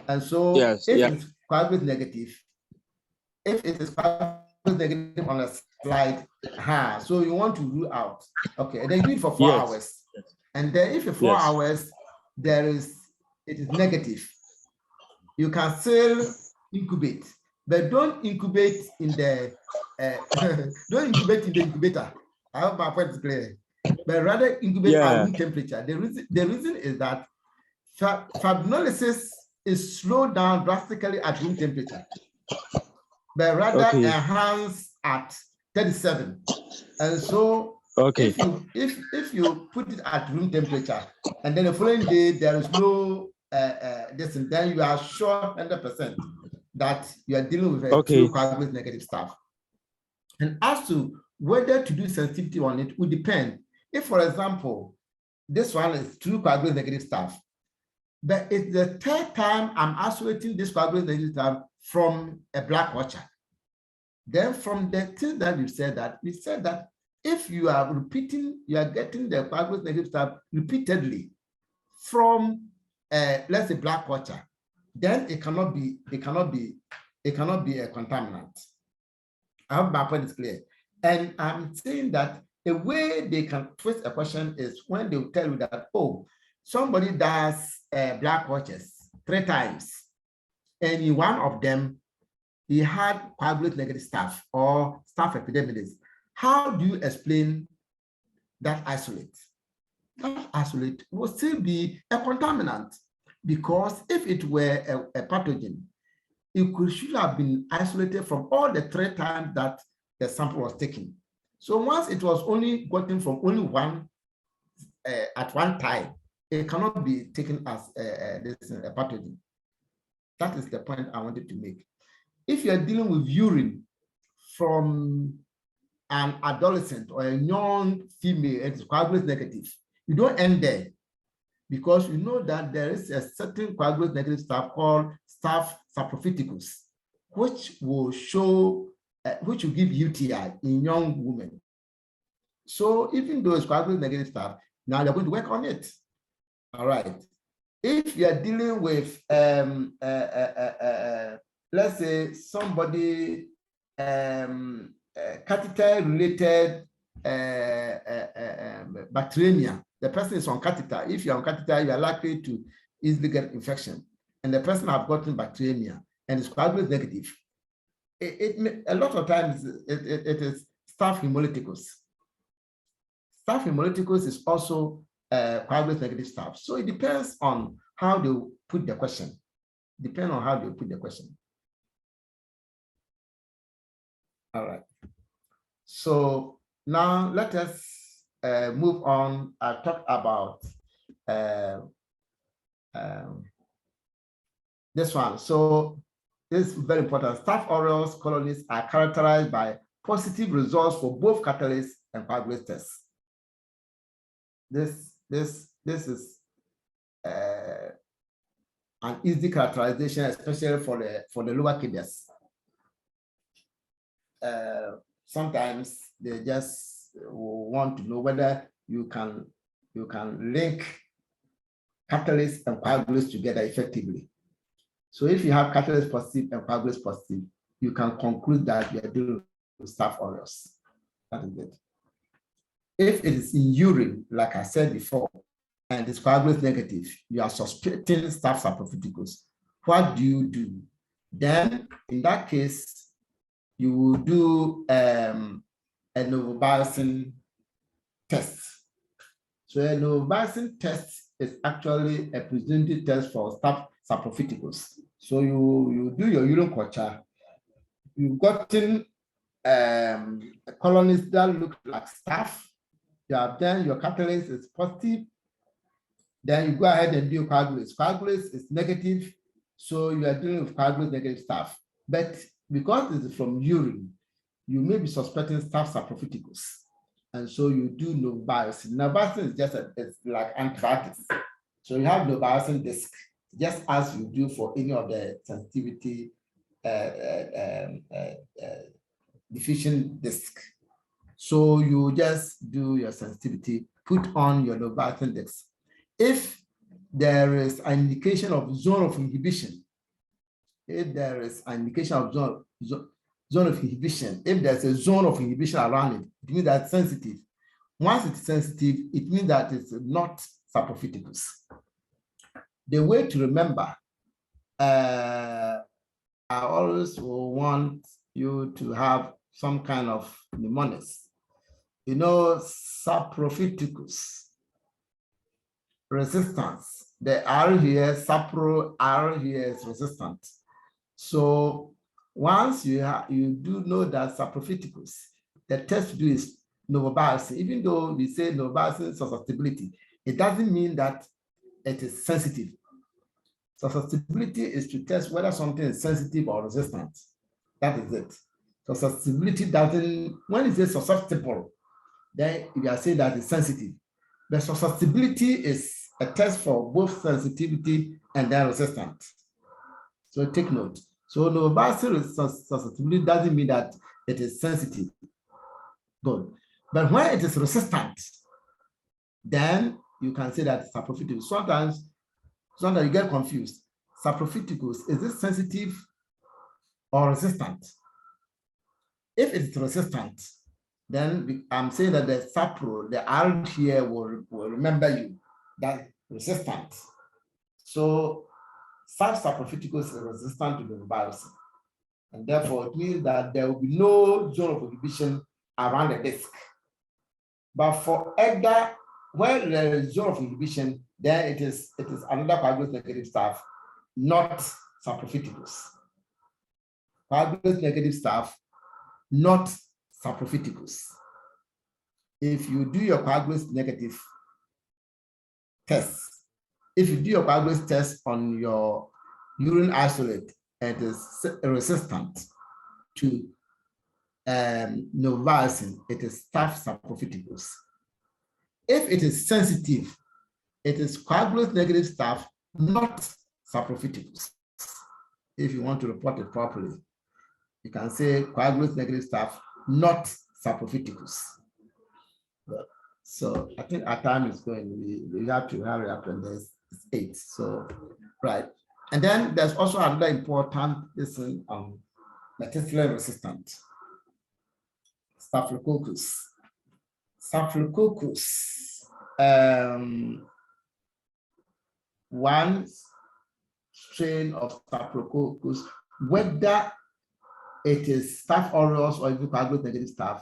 and so if it's coagulate negative, if it is coagulate negative on a slide, so you want to rule out. Okay, and then you do it for 4 hours, and then if in 4 hours it is negative, you can still incubate, but don't incubate in the don't incubate in the incubator. I hope my point is clear. but rather incubate at room temperature. The reason is that fibrinolysis is slowed down drastically at room temperature, but rather enhanced at 37. And so if you put it at room temperature and then the following day there is no then you are sure 100% that you are dealing with a true coagulase negative staph. And as to whether to do sensitivity on it will depend. If, for example, this one is true coagulase negative staph, but it's the third time I'm isolating this coagulase negative staph from a black orchard. Then from the thing that we said that if you are repeating, you are getting the coagulase negative staph repeatedly from let's say black orchard, then it cannot be a contaminant. I hope my point is clear. And I'm saying that the way they can twist a question is when they will tell you that, oh, somebody does black orchards 3 times, and in one of them, he had coagulase negative staph or staph epidermidis. How do you explain that isolate? That isolate will still be a contaminant, because if it were a pathogen, it should have been isolated from all the 3 times that the sample was taken. So once it was only gotten from only one at one time, it cannot be taken as a pathogen. That is the point I wanted to make. If you are dealing with urine from an adolescent or a young female and it's coagulase negative, you don't end there, because you know that there is a certain coagulase negative staph called staph saprophyticus, which will show, which will give UTI in young women. So even though it's coagulase negative staph, now you're going to work on it. All right. If you're dealing with, let's say somebody catheter-related bacteremia, the person is on catheter. If you're on catheter, you are likely to easily get infection. And the person have gotten bacteremia and is coagulase negative. A lot of times it is staph hemolyticus. Staph hemolyticus is also coagulase negative staph. So it depends on how they put the question. All right. So now let us move on. I'll talk about this one. So this is very important. Staph aureus colonies are characterized by positive results for both catalase and coagulase tests. This is an easy characterization, especially for the lower kidneys. Sometimes they just want to know whether you can link catalase and coagulase together effectively. So if you have catalase positive and coagulase positive, you can conclude that you are dealing with staph aureus. That is it. If it is in urine, like I said before, and it's coagulase negative, you are suspecting staph saprophyticus. What do? Then, in that case, you will do a novobiocin test. So a novobiocin test is actually a presumptive test for staph saprophyticus. So you do your urine culture. You've gotten colonies that look like staph. You have done your catalase is positive. Then you go ahead and do coagulase. Coagulase is negative, so you are dealing with coagulase negative staph. But because this is from urine, you may be suspecting staph saprophyticus, and so you do novobiocin. Novobiocin is just it's like antibiotics. So you have novobiocin disc, just as you do for any of the sensitivity deficient disc. So you just do your sensitivity, put on your novobiocin disc. If there is an indication of zone of inhibition, if there's a zone of inhibition around it, it means that's sensitive. Once it's sensitive, it means that it's not saprophyticus. The way to remember, I always will want you to have some kind of mnemonics. you know, saprophyticus resistance. The R here, sapro R here is resistant. So once you do know that saprophyticus, the test to do is novobiopsy. Even though we say novobiopsy susceptibility, it doesn't mean that it is sensitive. Susceptibility is to test whether something is sensitive or resistant. That is it. Susceptibility doesn't, when it is susceptible, then you are saying that it's sensitive. The susceptibility is a test for both sensitivity and then resistance. So take note. So novobiopsy susceptibility doesn't mean that it is sensitive. Good. But when it is resistant, then you can say that it's saprophyticus. Sometimes you get confused. Saprophyticus, is it sensitive or resistant? If it's resistant, then I'm saying that the sapro, the R here will remember you, that resistant. So saprophyticus is resistant to the novobiopsy. And therefore, it means that there will be no zone of inhibition around the disc. But for EGDA, where there is zone of inhibition, then it is another coagulase negative staph, not saprophyticus. Coagulase negative staph, not saprophyticus. If you do your coagulase negative test, if you do your coagulase test on your urine isolate and it is resistant to novobiopsy, it is staph saprophyticus. If it is sensitive, it is coagulase negative staph, not saprophyticus. If you want to report it properly, you can say coagulase negative staph, not saprophyticus. So I think our time is going. We have to hurry up, and there's 8. So right, and then there's also another important lesson on methicillin resistant staphylococcus. Staphylococcus, one strain of staphylococcus, whether it is Staph aureus or even coagulase negative staph,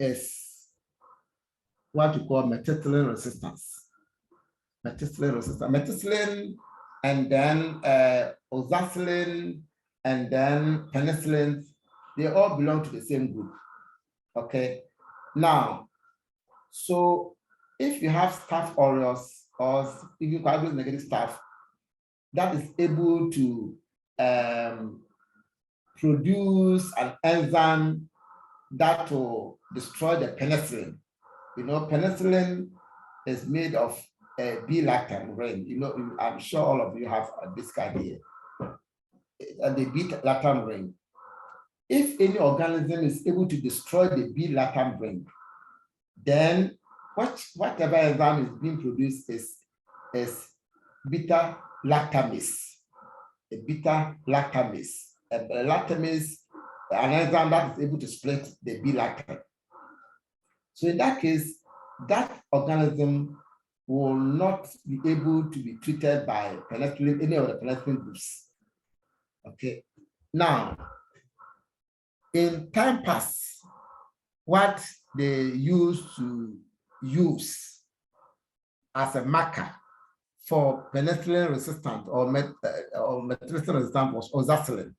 is what you call methicillin resistance. Methicillin resistance. Methicillin and then oxacillin and then penicillin, they all belong to the same group. Okay. Now, so if you have Staph aureus or even coagulase negative staph that is able to produce an enzyme that will destroy the penicillin. You know, penicillin is made of a B-lactam ring. You know, I'm sure all of you have this idea. The B-lactam ring. If any organism is able to destroy the B-lactam ring, then whatever enzyme is being produced is beta-lactamase. A beta-lactamase. A lactamase, an enzyme that is able to split the B-lactam. So in that case, that organism will not be able to be treated by penicillin, any of the penicillin groups. Okay. Now, in time past, what they used to use as a marker for penicillin resistant or methicillin resistant was oxacillin.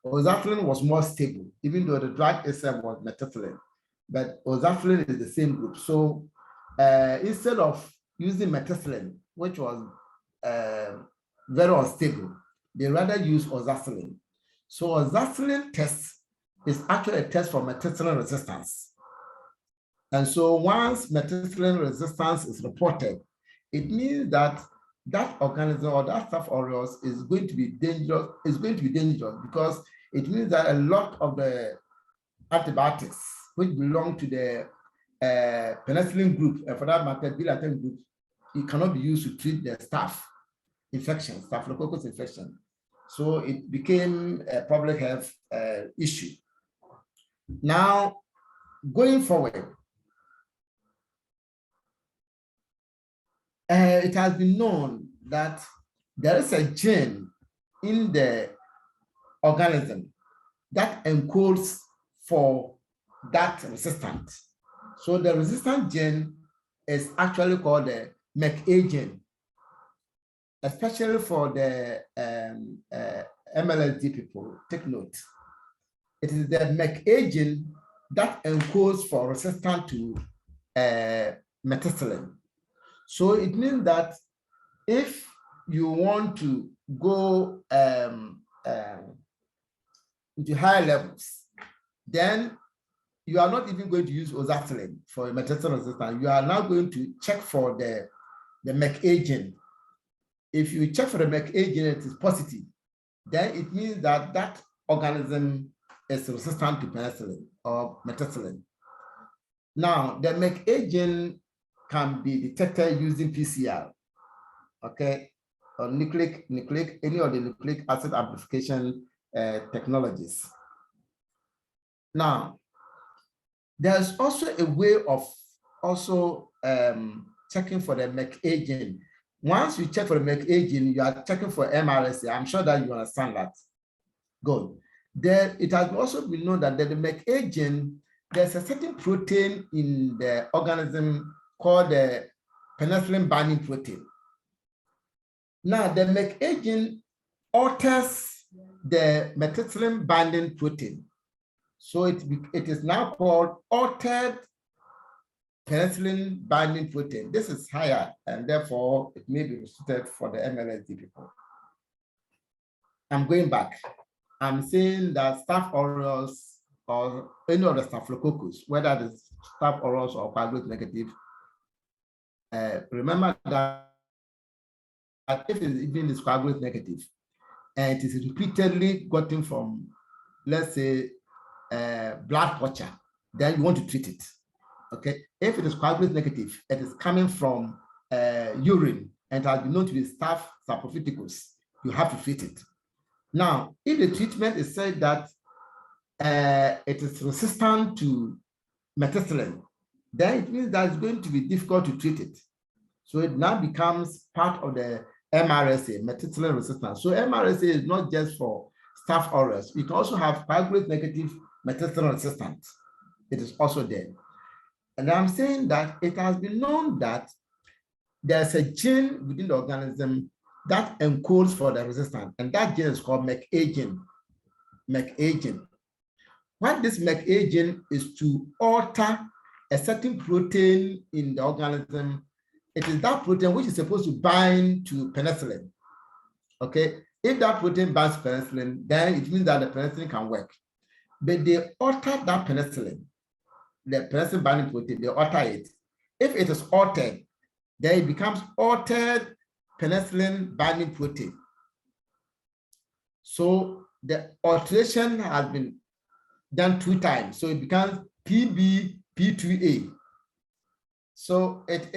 Oxacillin was more stable, even though the drug itself was methicillin, but oxacillin is the same group. So instead of using methicillin, which was very unstable, they rather use oxacillin. So oxacillin test is actually a test for methicillin resistance. And so once methicillin resistance is reported, it means that that organism or that Staph aureus is going to be dangerous. It's going to be dangerous because it means that a lot of the antibiotics which belong to the penicillin group, and for that matter, B-lactam group, it cannot be used to treat the staph infection, staphylococcus infection. So it became a public health issue. Now, going forward, it has been known that there is a gene in the organism that encodes for that resistance. So the resistant gene is actually called the McA gene, especially for the MLSD people. Take note. It is the McA gene that encodes for resistance to methicillin. So it means that if you want to go into higher levels, then you are not even going to use oxacillin for methicillin resistance. You are now going to check for the McA gene. If you check for the McA gene, it is positive, then it means that that organism is resistant to penicillin or methicillin. Now, the McA gene can be detected using PCR, okay, or nucleic, any of the nucleic acid amplification technologies. Now, there's also a way of also checking for the McA gene. Once you check for the McA gene, you are checking for MRSA. I'm sure that you understand that. Good. Then it has also been known that the McA gene, there's a certain protein in the organism called the penicillin binding protein. Now, the McA gene alters the methicillin binding protein. So it is now called altered penicillin binding protein. This is higher, and therefore it may be restricted for the MLSD people. I'm going back. I'm saying that Staph aureus or any of the staphylococcus, whether it is Staph aureus or coagulate negative, remember that if it is even coagulate negative and it is repeatedly gotten from, let's say, blood culture, then you want to treat it. Okay, if it is coagulate negative, it is coming from urine and has been known to be Staph saprophyticus, you have to treat it. Now, if the treatment is said that it is resistant to methicillin, then it means that it's going to be difficult to treat it. So it now becomes part of the MRSA, methicillin resistance. So MRSA is not just for Staph aureus. You can also have coagulate negative methicillin resistance. It is also there. And I'm saying that it has been known that there's a gene within the organism that encodes for the resistance, and that gene is called McA gene. McA gene. What this McA gene is to alter a certain protein in the organism. It is that protein which is supposed to bind to penicillin. Okay, if that protein binds penicillin, then it means that the penicillin can work. But they alter that penicillin, the penicillin binding protein, they alter it. If it is altered, then it becomes altered penicillin binding protein. So the alteration has been done 2 times. So it becomes PBP2A. So it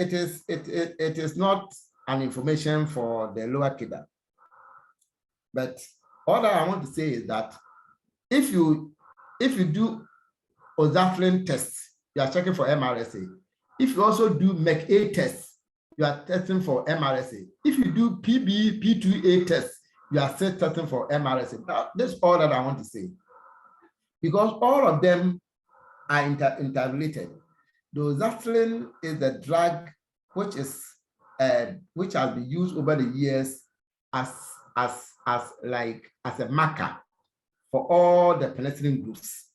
is not an information for the lower kidder. But all that I want to say is that if you do oxacillin tests, you are checking for MRSA. If you also do McA tests, you are testing for MRSA. If you do PBP2A tests, you are still testing for MRSA. Now, that's all that I want to say. Because all of them are interrelated. The oxacillin is the drug which has been used over the years as a marker for all the penicillin groups.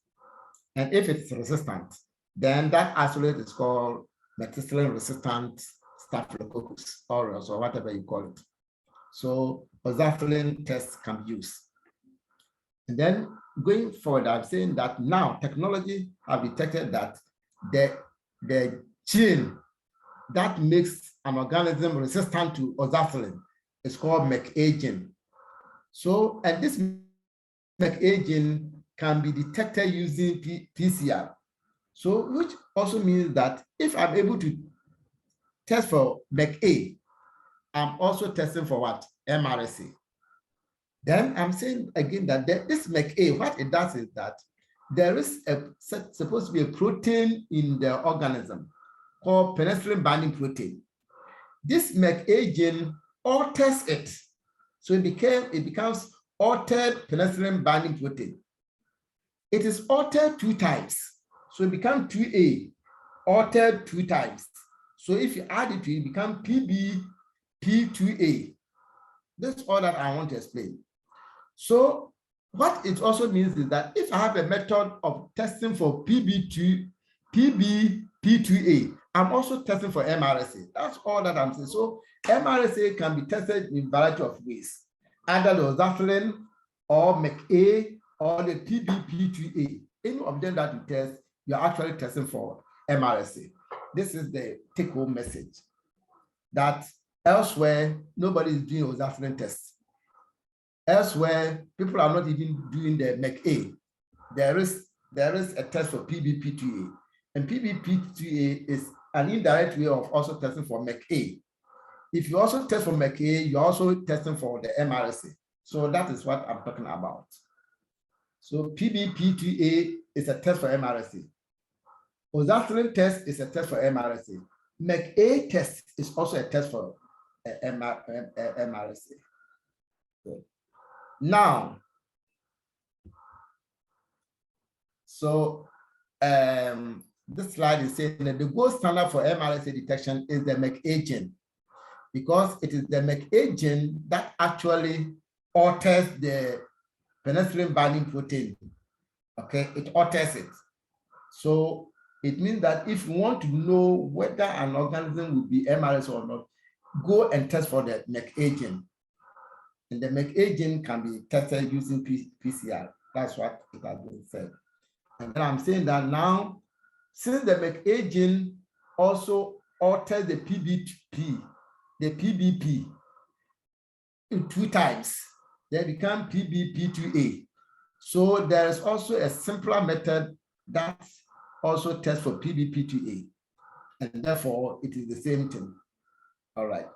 And if it's resistant, then that isolate is called methicillin resistant Staphylococcus aureus or whatever you call it. So oxacillin tests can be used. And then going forward, I'm saying that now technology have detected that the gene that makes an organism resistant to oxacillin is called McA gene. So, and this McA gene can be detected using PCR. So, which also means that if I'm able to test for McA, I'm also testing for what? MRSA. Then I'm saying again that this McA, what it does is that there is supposed to be a protein in the organism called penicillin binding protein. This McA gene alters it. So it becomes altered penicillin binding protein. It is altered 2 times. So it becomes 2A. altered 2 times. So if you add it, it becomes PBP2A. That's all that I want to explain. So what it also means is that if I have a method of testing for PBP2A, I'm also testing for MRSA. That's all that I'm saying. So MRSA can be tested in a variety of ways, either the oxacillin or McA or the PBP2A. Any of them that you test, you're actually testing for MRSA. This is the take-home message, that elsewhere, nobody is doing oxacillin tests. Elsewhere, people are not even doing the McA. There is a test for PBP2A, and PBP2A is an indirect way of also testing for McA. If you also test for McA, you're also testing for the MRSA. So that is what I'm talking about. So PBP2A is a test for MRSA. Oxacillin test is a test for MRSA. McA test is also a test for MRSA. Good. Now, so this slide is saying that the gold standard for MRSA detection is the McA gene, because it is the McA gene that actually alters the penicillin binding protein. Okay, it alters it. So it means that if you want to know whether an organism will be MRSA or not, go and test for the McA gene. And the McA gene can be tested using PCR. That's what it has been said. And then I'm saying that now, since the McA gene also alters the PBP in 2 times, they become PBP2A. So there is also a simpler method that also tests for PBP2A. And therefore, it is the same thing. All right.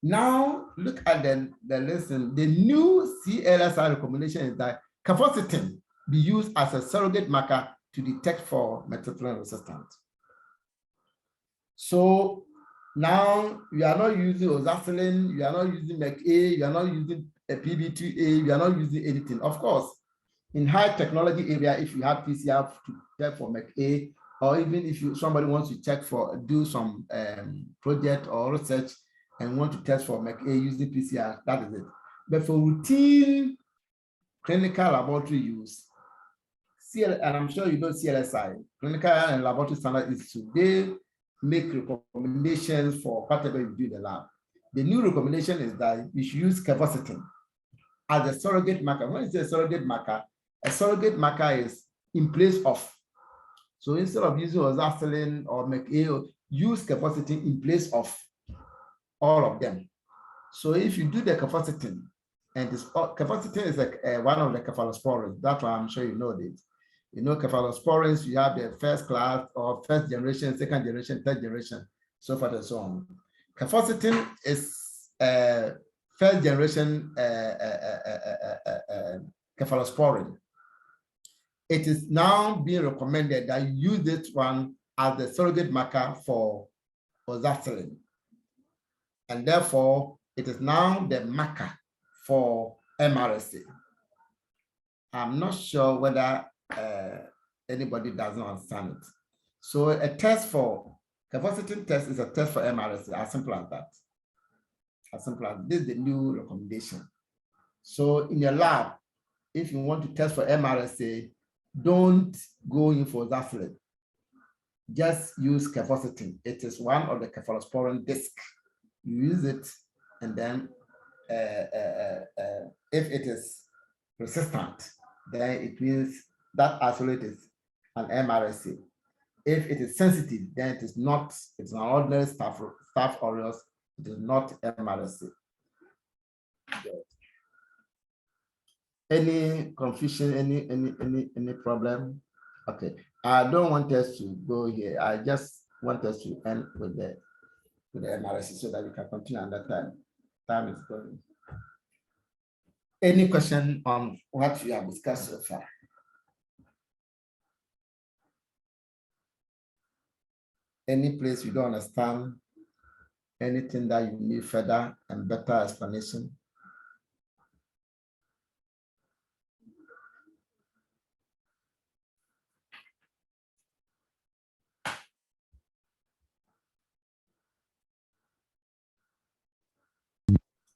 Now, look at the lesson. The new CLSI recommendation is that cafocytin be used as a surrogate marker to detect for methicillin resistance. So now you are not using oxacillin, you are not using McA, you are not using a PB2A, you are not using anything. Of course, in high technology area, if you have PCR to check for McA, or even if somebody wants to check for, do some project or research and want to test for McA using PCR, that is it. But for routine clinical laboratory use, and I'm sure you know CLSI, clinical and laboratory standard is today make recommendations for whatever you do in the lab. The new recommendation is that you should use cafocytin as a surrogate marker. When you say surrogate marker, a surrogate marker is in place of. So instead of using oxacillin or McA, use cafocytin in place of all of them. So if you do the cafocytin, and this cafocytin is one of the cephalosporins, that's why I'm sure you know this. You know, cephalosporins, you have the first class or first generation, second generation, third generation, so forth and so on. Cafocytin is first generation cephalosporin. It is now being recommended that you use this one as the surrogate marker for oxacillin. And therefore, it is now the marker for MRSA. I'm not sure whether anybody doesn't understand it. So a test for cafocytin test is a test for MRSA, as simple as that. As simple as this is the new recommendation. So in your lab, if you want to test for MRSA, don't go in for oxacillin. Just use cafocytin. It is one of the cephalosporin disc. You use it, and then if it is resistant, then it means that isolate is an MRSA. If it is sensitive, then it is not, it's an ordinary Staph aureus, it is not MRSA. Any confusion, any problem? Okay, I don't want us to go here. I just want us to end with the MRSA so that we can continue another time. Time is going. Any question on what we have discussed so far? Any place you don't understand? Anything that you need further and better explanation?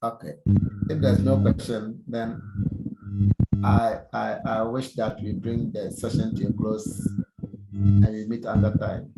Okay. If there's no question, then I wish that we bring the session to a close and we meet another time.